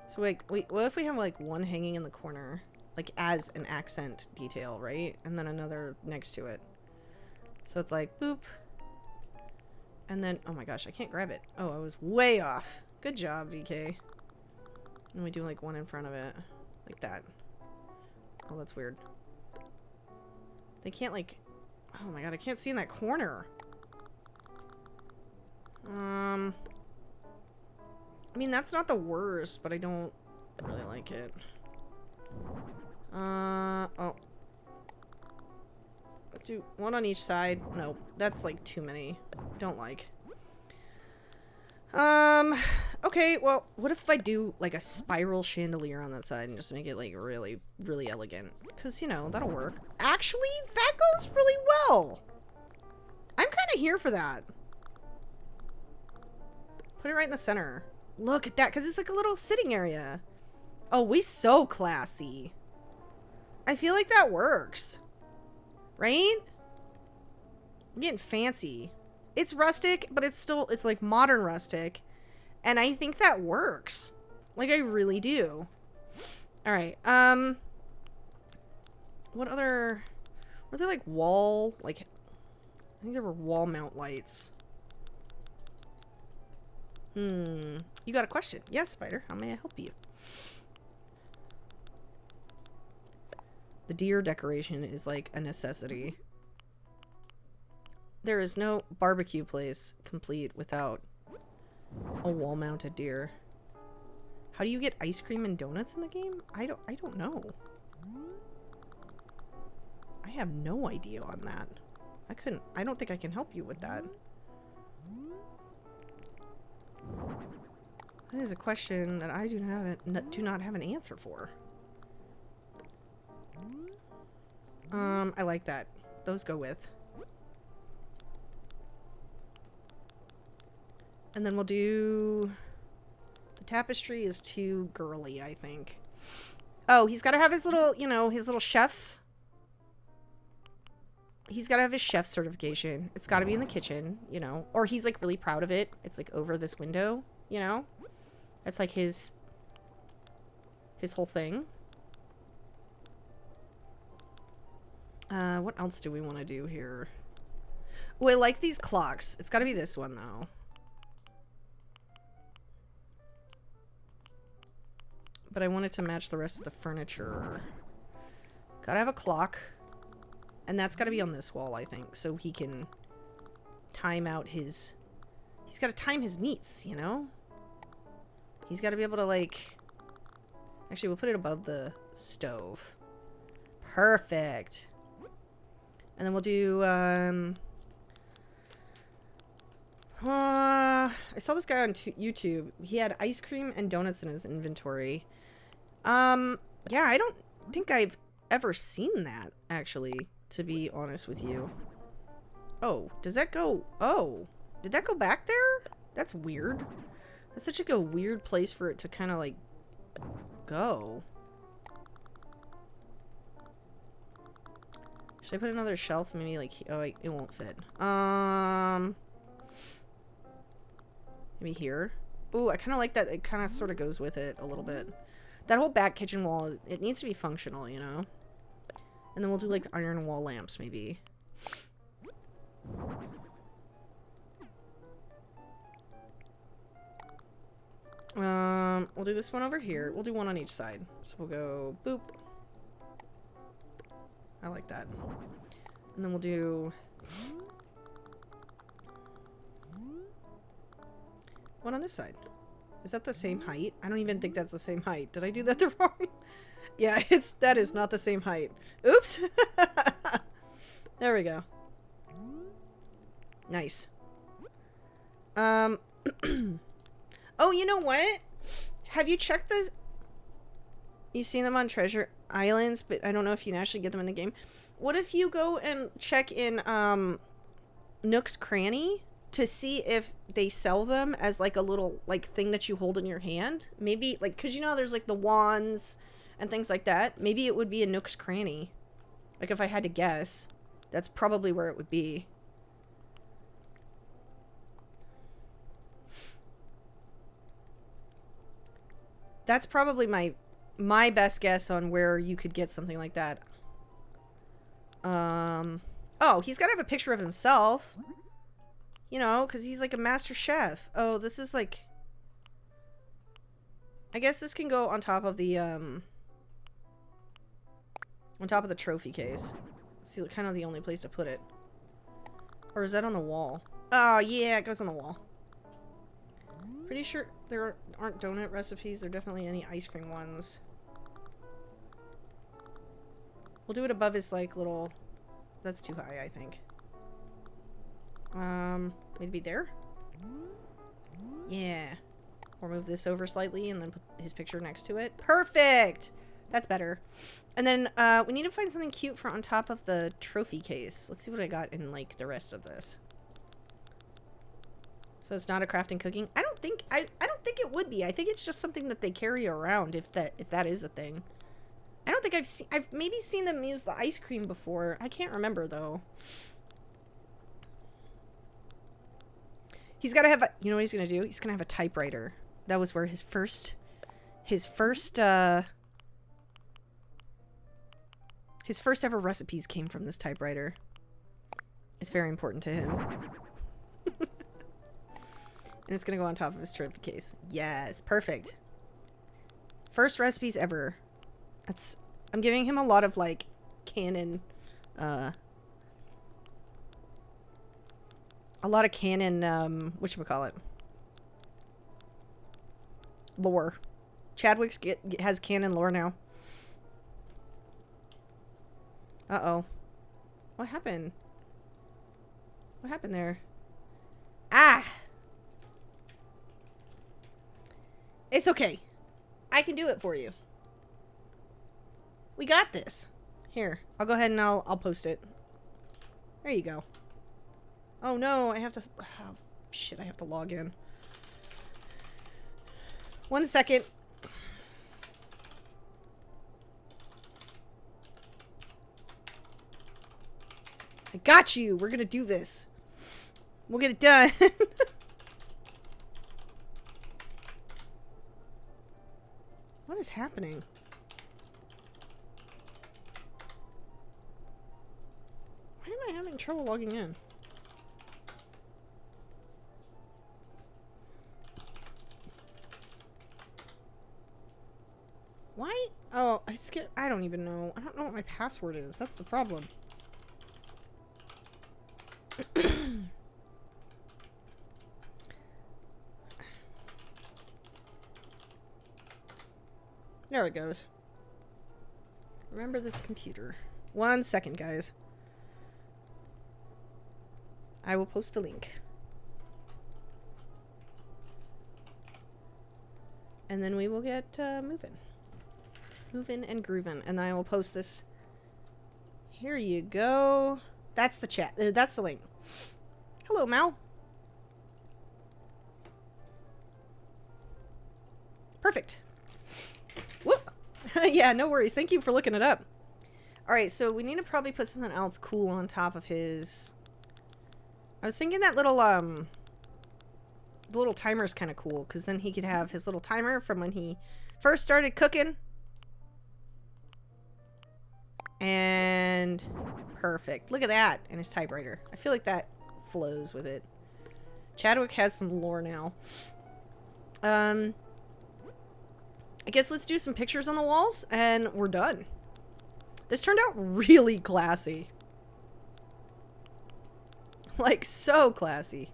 So wait, what if we have like one hanging in the corner, like as an accent detail, right? And then another next to it. So it's like boop. And then, oh my gosh, I can't grab it. Oh, I was way off. Good job, VK. And we do like one in front of it, like that. Oh, that's weird. They can't like, oh my god, I can't see in that corner. I mean, that's not the worst, but I don't really like it. Oh. Do one on each side. No, that's like too many. Don't like. Okay, well, what if I do like a spiral chandelier on that side and just make it like really, really elegant? Because, you know, that'll work. Actually, that goes really well. I'm kind of here for that. Put it right in the center. Look at that, because it's like a little sitting area. Oh, we so classy. I feel like that works. Right? I'm getting fancy. It's rustic, but it's still, it's like modern rustic. And I think that works. Like, I really do. Alright, what other, were there like wall, like, I think there were wall mount lights. You got a question? Yes, Spider. How may I help you? The deer decoration is like a necessity. There is no barbecue place complete without a wall-mounted deer. How do you get ice cream and donuts in the game? I don't know. I have no idea on that. I don't think I can help you with that. That is a question that I do not have an answer for. I like that. Those go with. And then we'll do... The tapestry is too girly, I think. Oh, he's got to have his little, you know, his little chef. He's got to have his chef certification. It's got to be in the kitchen, you know. Or he's, like, really proud of it. It's, like, over this window, you know. That's, like, his whole thing. What else do we want to do here? Oh, I like these clocks. It's got to be this one, though. But I want it to match the rest of the furniture. Gotta have a clock. And that's gotta be on this wall, I think. So he can time out his... He's gotta time his meats, you know? He's gotta be able to, like... Actually, we'll put it above the stove. Perfect. And then we'll do, I saw this guy on YouTube. He had ice cream and donuts in his inventory. Yeah, I don't think I've ever seen that, actually, to be honest with you. Oh, does that go... Oh, did that go back there? That's weird. That's such a weird place for it to kind of, like, go. Should I put another shelf? Maybe, like... Oh, wait, it won't fit. Maybe here. Ooh, I kind of like that. It kind of sort of goes with it a little bit. That whole back kitchen wall, it needs to be functional, you know? And then we'll do, like, iron wall lamps, maybe. We'll do this one over here. We'll do one on each side. So we'll go boop. I like that. And then we'll do... one on this side. Is that the same height? I don't even think that's the same height. Did I do that the wrong? Yeah, that is not the same height. Oops. There we go. Nice. Oh, you know what? Have you checked this? You've seen them on Treasure Islands, but I don't know if you can actually get them in the game. What if you go and check in Nook's Cranny to see if they sell them as like a little like thing that you hold in your hand? Maybe like, because you know there's like the wands and things like that. Maybe it would be a Nook's Cranny. Like if I had to guess, that's probably where it would be. That's probably my best guess on where you could get something like that. Oh, he's got to have a picture of himself. You know, because he's like a master chef. Oh, this is like... I guess this can go on top of the, on top of the trophy case. See, kind of the only place to put it. Or is that on the wall? Oh, yeah, it goes on the wall. Pretty sure there aren't donut recipes. There are definitely any ice cream ones. We'll do it above his, like, little... That's too high, I think. Maybe there? Yeah. Or move this over slightly and then put his picture next to it. Perfect! That's better. And then, we need to find something cute for on top of the trophy case. Let's see what I got in, like, the rest of this. So it's not a crafting cooking. I don't think it would be. I think it's just something that they carry around if that is a thing. I don't think I've maybe seen them use the ice cream before. I can't remember though. He's got to have you know what he's going to do? He's going to have a typewriter. That was where his first ever recipes came from, this typewriter. It's very important to him. And it's going to go on top of his trophy case. Yes, perfect. First recipes ever. I'm giving him a lot of, like, canon, a lot of canon, whatchamacallit? Lore. Chadwick's has canon lore now. Uh-oh. What happened? What happened there? Ah! It's okay. I can do it for you. We got this. Here, I'll go ahead and I'll post it. There you go. Oh no, I have to... Oh, shit, I have to log in. 1 second. I got you. We're gonna do this. We'll get it done. What is happening? Why am I having trouble logging in? Why? Oh, I don't even know. I don't know what my password is. That's the problem. There it goes. Remember this computer. 1 second, guys. I will post the link. And then we will get moving. Moving and grooving. And then I will post this. Here you go. That's the chat. That's the link. Hello, Mal. Perfect. Whoop. Yeah, no worries. Thank you for looking it up. Alright, so we need to probably put something else cool on top of his... I was thinking that little, the little timer's kind of cool, because then he could have his little timer from when he first started cooking. And perfect. Look at that. And his typewriter. I feel like that flows with it. Chadwick has some lore now. I guess let's do some pictures on the walls, and we're done. This turned out really classy. Like, so classy.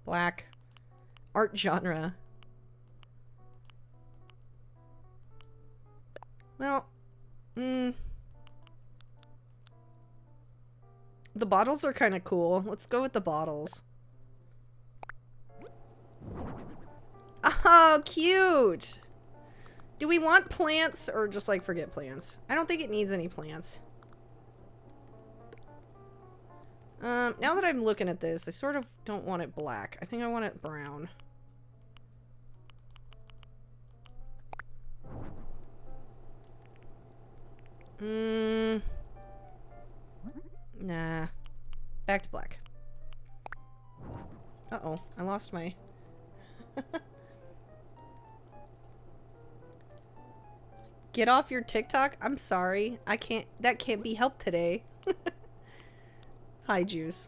Black. Art genre. Well, The bottles are kind of cool. Let's go with the bottles. Oh, cute! Do we want plants or just like forget plants? I don't think it needs any plants. Now that I'm looking at this, I sort of don't want it black. I think I want it brown. Nah. Back to black. Uh-oh, I lost my... Get off your TikTok? I'm sorry. I can't... That can't be helped today. Hi, Juice.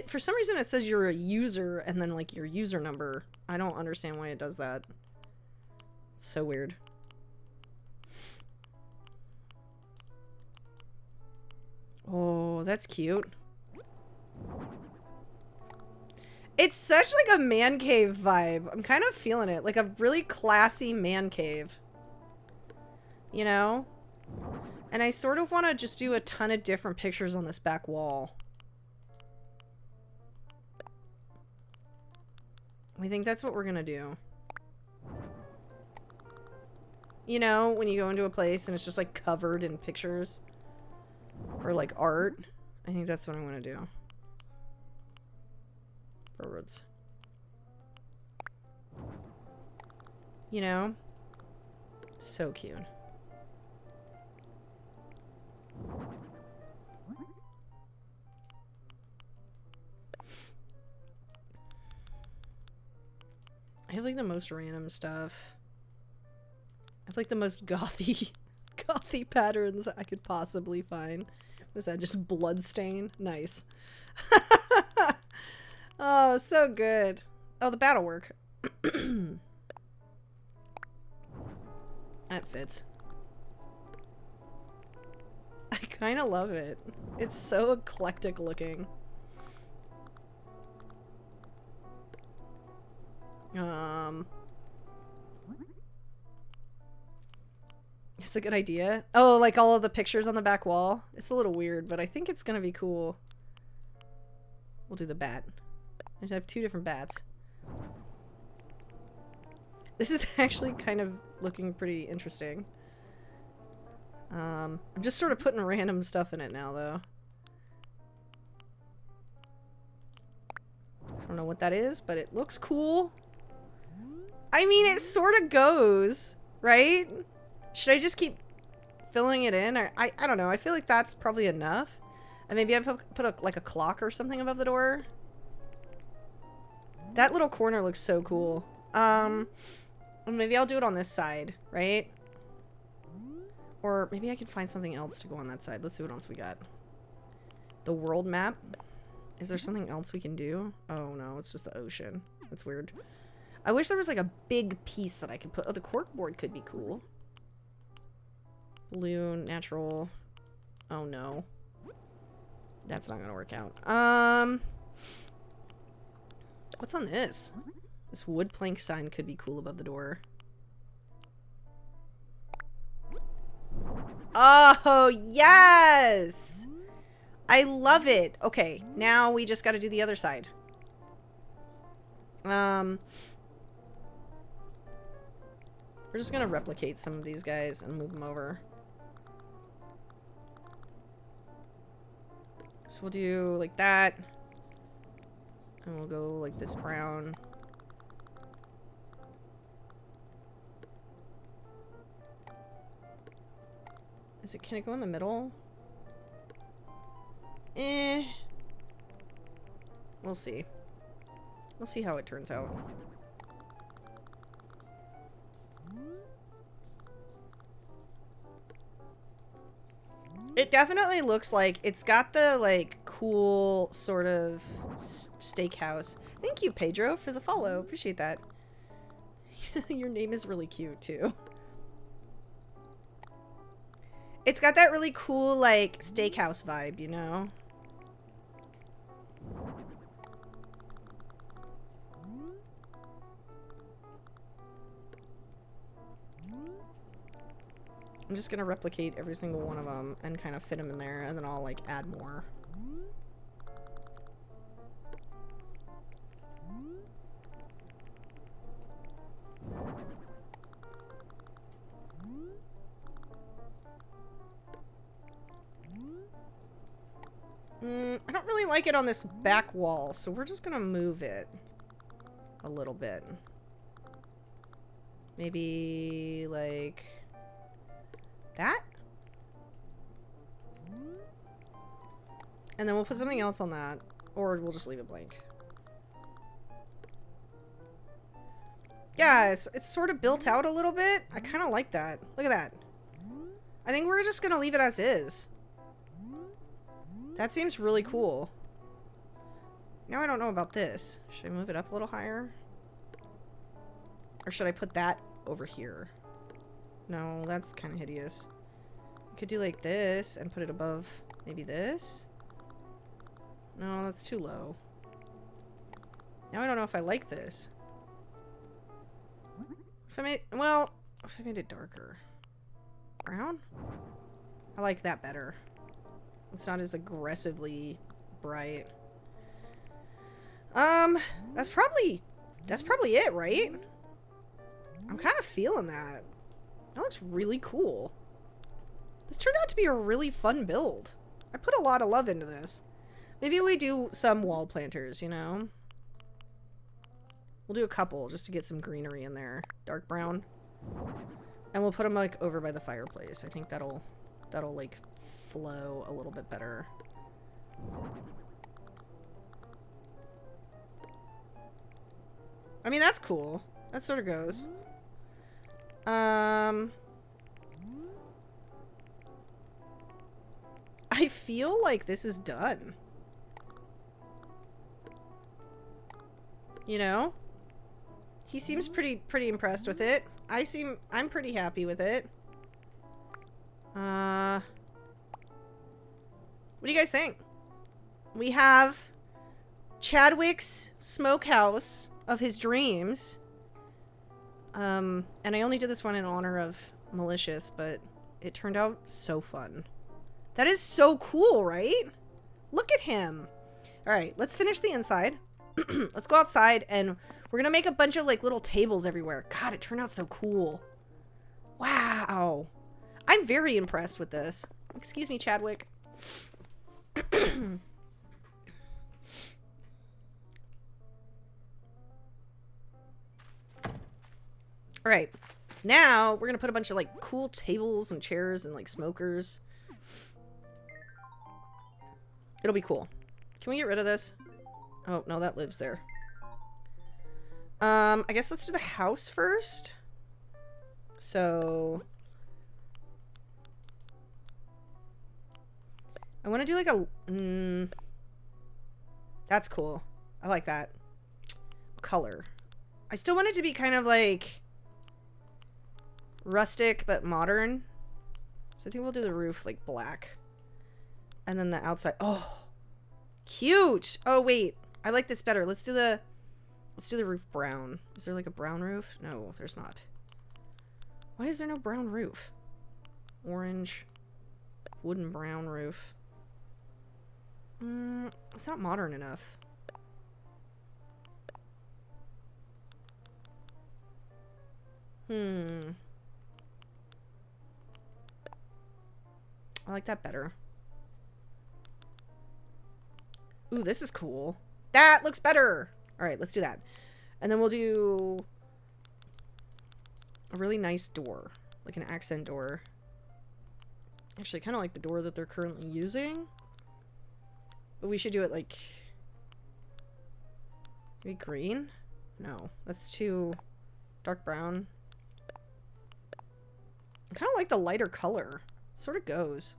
For some reason it says you're a user and then like your user number. I don't understand why it does that. It's so weird. Oh, that's cute. It's such like a man cave vibe. I'm kind of feeling it. Like a really classy man cave. You know? And I sort of want to just do a ton of different pictures on this back wall. I think that's what we're gonna do. You know, when you go into a place and it's just like covered in pictures. Or like art. I think that's what I'm gonna do. Birds. You know? So cute. I have like the most random stuff. I have like the most gothy patterns I could possibly find. Was that just blood stain? Nice. Oh, so good. Oh, the battle work. That fits. I kind of love it. It's so eclectic looking. It's a good idea. Oh, like all of the pictures on the back wall. It's a little weird, but I think it's gonna be cool. We'll do the bat. I have two different bats. This is actually kind of looking pretty interesting. I'm just sort of putting random stuff in it now, though. I don't know what that is, but it looks cool. I mean, it sort of goes, right? Should I just keep filling it in? Or I don't know. I feel like that's probably enough. And maybe I put like a clock or something above the door. That little corner looks so cool. Maybe I'll do it on this side, right? Or maybe I can find something else to go on that side. Let's see what else we got. The world map. Is there something else we can do? Oh no, it's just the ocean. That's weird. I wish there was like a big piece that I could put. Oh, the corkboard could be cool. Balloon, natural. Oh no. That's not gonna work out. What's on this? This wood plank sign could be cool above the door. Oh, yes! I love it. Okay, now we just gotta do the other side. We're just gonna replicate some of these guys and move them over. So we'll do like that. And we'll go like this brown. Can it go in the middle? We'll see. We'll see how it turns out. It definitely looks like it's got the like cool sort of steakhouse. Thank you, Pedro, for the follow. Appreciate that. Your name is really cute too. It's got that really cool like steakhouse vibe, you know? I'm just gonna replicate every single one of them and kind of fit them in there, and then I'll like add more. I don't really like it on this back wall, so we're just gonna move it a little bit. Maybe like that? And then we'll put something else on that, or we'll just leave it blank. Yeah, it's sort of built out a little bit. I kind of like that. Look at that. I think we're just gonna leave it as is. That seems really cool. Now I don't know about this. Should I move it up a little higher? Or should I put that over here? No, that's kind of hideous. I could do like this and put it above maybe this. No, that's too low. Now I don't know if I like this. If I made, well, if I made it darker. Brown? I like that better. It's not as aggressively bright. That's probably it, right? I'm kind of feeling that. That looks really cool. This turned out to be a really fun build. I put a lot of love into this. Maybe we do some wall planters, you know? We'll do a couple just to get some greenery in there. Dark brown. And we'll put them like over by the fireplace. I think that'll like flow a little bit better. I mean, that's cool. That sort of goes. I feel like this is done. You know? He seems pretty impressed with it. I'm pretty happy with it. What do you guys think? We have Chadwick's Smokehouse of his dreams. And I only did this one in honor of Malicious, but it turned out so fun. That is so cool, right? Look at him. All right, let's finish the inside. Let's go outside, and we're gonna make a bunch of like little tables everywhere. God, it turned out so cool. Wow. I'm very impressed with this. Excuse me, Chadwick. All right, now we're gonna put a bunch of like cool tables and chairs and like smokers. It'll be cool. Can we get rid of this? Oh, no, that lives there. I guess let's do the house first. So I want to do like a that's cool. I like that color. I still want it to be kind of like rustic but modern. So I think we'll do the roof like black. And then the outside. Oh, cute. Oh, wait. I like this better. Let's do the roof brown. Is there like a brown roof? No, there's not. Why is there no brown roof? Orange, wooden brown roof. It's not modern enough. I like that better. Ooh, this is cool. That looks better. All right, let's do that. And then we'll do a really nice door, like an accent door. Actually, kind of like the door that they're currently using. But we should do it like maybe green? No, that's too dark brown. I kind of like the lighter color. It sort of goes.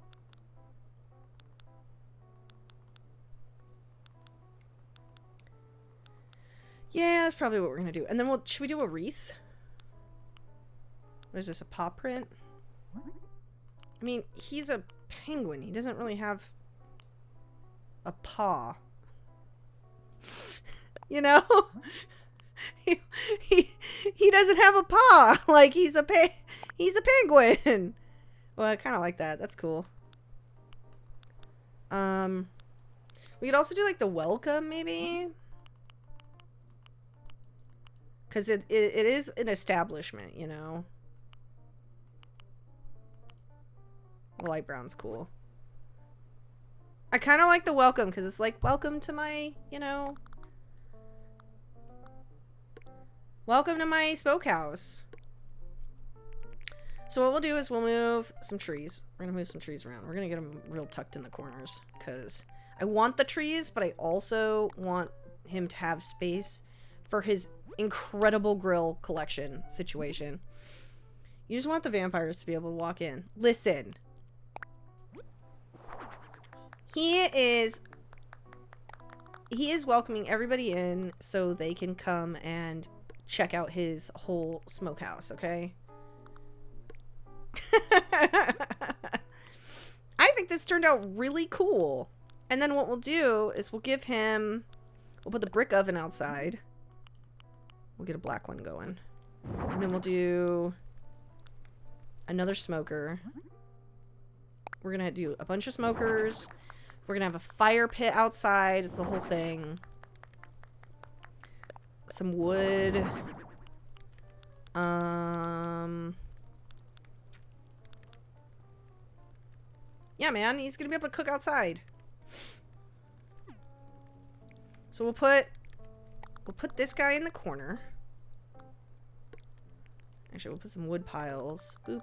Yeah, that's probably what we're gonna do. And then should we do a wreath? What is this, a paw print? I mean, he's a penguin. He doesn't really have a paw. You know? he doesn't have a paw. Like, he's a penguin. Well, I kind of like that. That's cool. We could also do like the welcome, maybe. Because it is an establishment, you know. The light brown's cool. I kind of like the welcome because it's like, welcome to my, you know. Welcome to my smokehouse. So what we'll do is we'll move some trees. We're going to move some trees around. We're going to get them real tucked in the corners because I want the trees, but I also want him to have space for his incredible grill collection situation. You just want the vampires to be able to walk in. Listen. He is welcoming everybody in so they can come and check out his whole smokehouse, okay? I think this turned out really cool. And then what we'll do is we'll give him... We'll put the brick oven outside. We'll get a black one going. And then we'll do another smoker. We're going to do a bunch of smokers. We're going to have a fire pit outside. It's the whole thing. Some wood. Yeah, man. He's going to be able to cook outside. So we'll put this guy in the corner. Actually, we'll put some wood piles. Boop.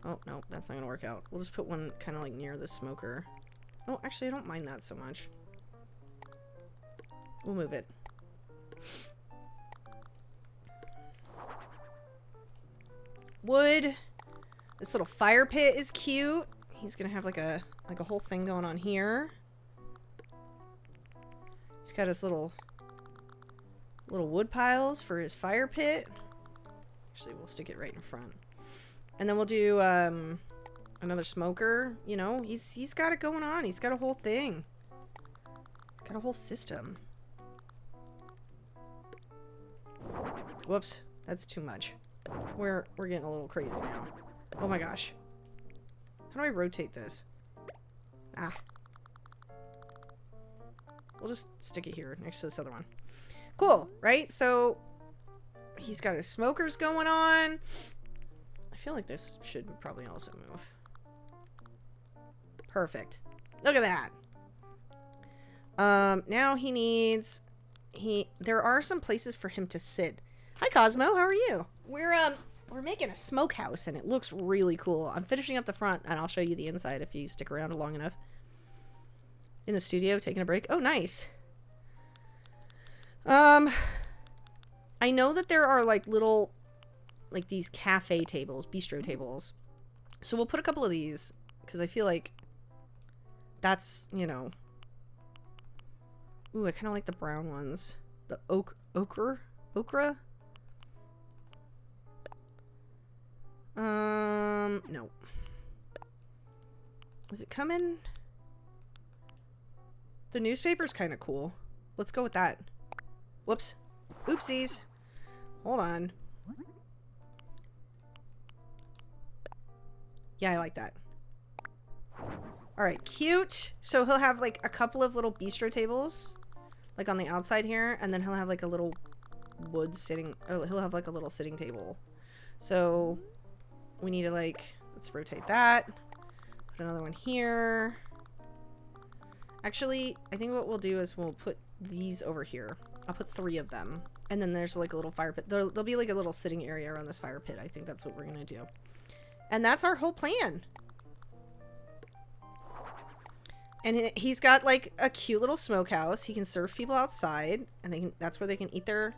Oh, no, that's not going to work out. We'll just put one kind of like near the smoker. Oh, actually, I don't mind that so much. We'll move it. Wood. This little fire pit is cute. He's going to have like a whole thing going on here. He's got his little wood piles for his fire pit. Actually, we'll stick it right in front. And then we'll do another smoker. You know, he's got it going on. He's got a whole thing. Got a whole system. Whoops, that's too much. We're getting a little crazy now. Oh my gosh. How do I rotate this? Ah. We'll just stick it here next to this other one. Cool, right? So he's got his smokers going on. I feel like this should probably also move. Perfect. Look at that. Now he needs... There are some places for him to sit. Hi, Cosmo. How are you? We're making a smokehouse, and it looks really cool. I'm finishing up the front, and I'll show you the inside if you stick around long enough. In the studio, taking a break. Oh, nice. I know that there are, like, little... like these cafe tables, bistro tables. So we'll put a couple of these because I feel like that's, you know. Ooh, I kind of like the brown ones. The okra? No. Is it coming? The newspaper's kind of cool. Let's go with that. Whoops. Oopsies. Hold on. Yeah, I like that. Alright, cute. So he'll have like a couple of little bistro tables, like on the outside here, and then he'll have like a little wood sitting, or he'll have like a little sitting table. So we need to like, let's rotate that. Put another one here. Actually, I think what we'll do is we'll put these over here. I'll put 3 of them. And then there's like a little fire pit. There'll be like a little sitting area around this fire pit. I think that's what we're going to do. And that's our whole plan. And he's got like a cute little smokehouse. He can serve people outside, and that's where they can eat their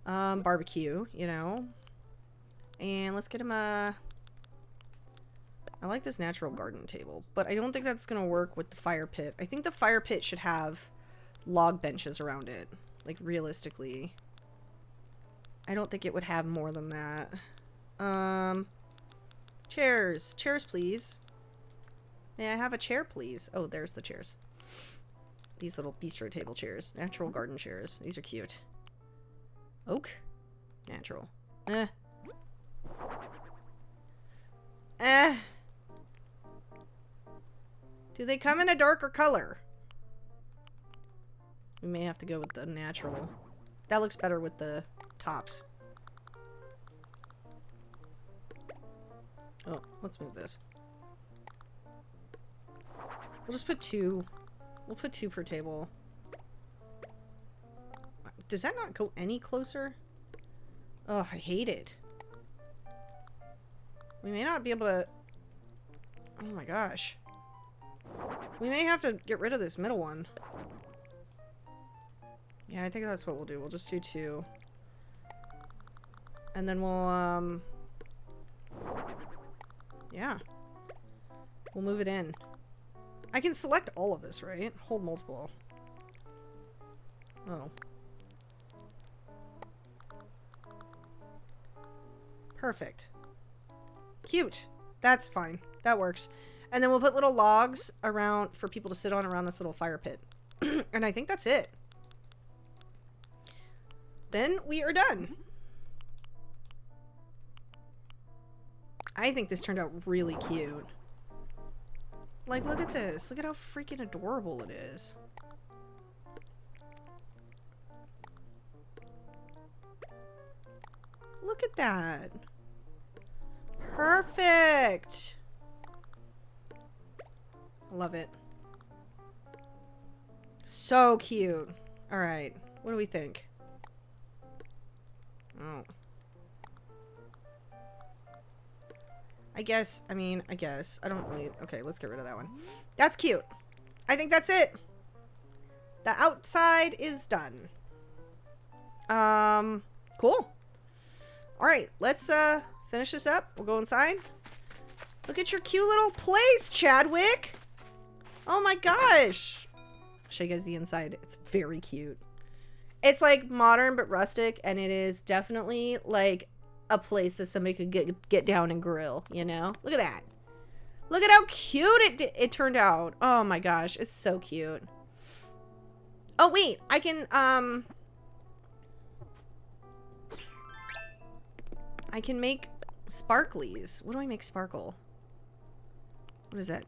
barbecue, you know. And let's get him a... I like this natural garden table, but I don't think that's going to work with the fire pit. I think the fire pit should have log benches around it, like realistically. I don't think it would have more than that. Chairs, please. May I have a chair, please? Oh, there's the chairs. These little bistro table chairs. Natural garden chairs. These are cute. Oak? Natural. Do they come in a darker color? We may have to go with the natural. That looks better with the tops. Oh, let's move this. We'll just put 2. We'll put 2 per table. Does that not go any closer? Oh, I hate it. We may not be able to... Oh my gosh. We may have to get rid of this middle one. Yeah, I think that's what we'll do. We'll just do 2. And then we'll, yeah. We'll move it in. I can select all of this, right? Hold multiple. Oh. Perfect. Cute. That's fine. That works. And then we'll put little logs around for people to sit on around this little fire pit. And I think that's it. Then we are done. I think this turned out really cute. Like, look at this. Look at how freaking adorable it is. Look at that. Perfect. Love it. So cute. All right. What do we think? Oh. I guess. I don't really... Okay, let's get rid of that one. That's cute. I think that's it. The outside is done. Cool. All right, let's finish this up. We'll go inside. Look at your cute little place, Chadwick. Oh my gosh. I'll show you guys the inside. It's very cute. It's like modern but rustic, and it is definitely like a place that somebody could get down and grill, you know? Look at that. Look at how cute it turned out. Oh my gosh, it's so cute. Oh wait, I can make sparklies. What do I make sparkle? What is that?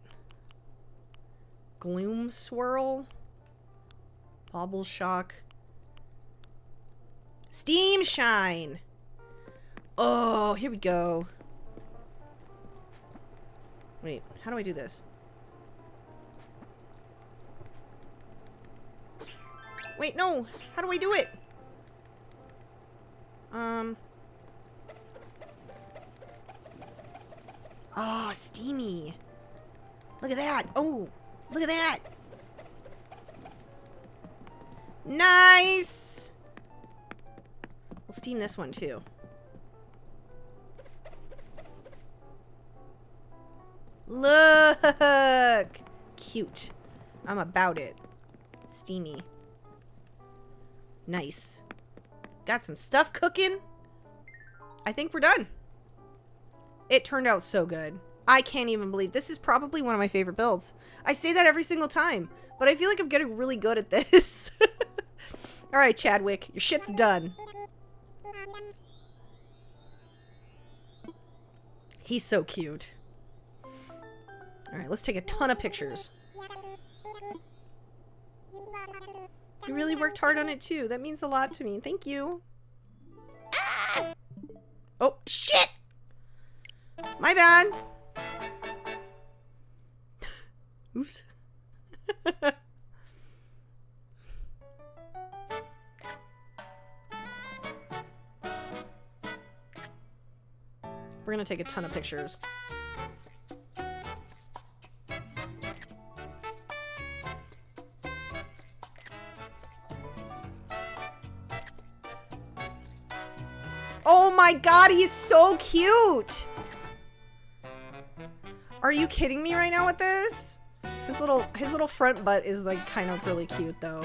Gloom swirl? Bauble shock. Steam shine. Oh, here we go. Wait, how do I do this? Wait, no. How do I do it? Oh, steamy. Look at that. Oh, look at that. Nice. We'll steam this one too. Look. Cute. I'm about it. Steamy. Nice. Got some stuff cooking. I think we're done. It turned out so good. I can't even believe this is probably one of my favorite builds. I say that every single time, but I feel like I'm getting really good at this. All right, Chadwick, your shit's done. He's so cute. All right, let's take a ton of pictures. You really worked hard on it too. That means a lot to me. Thank you. Ah! Oh, shit! My bad. Oops. We're gonna take a ton of pictures. Oh my god, he's so cute! Are you kidding me right now with this? His little front butt is like kind of really cute though.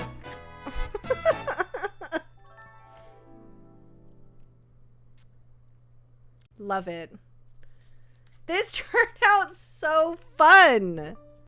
Love it. This turned out so fun.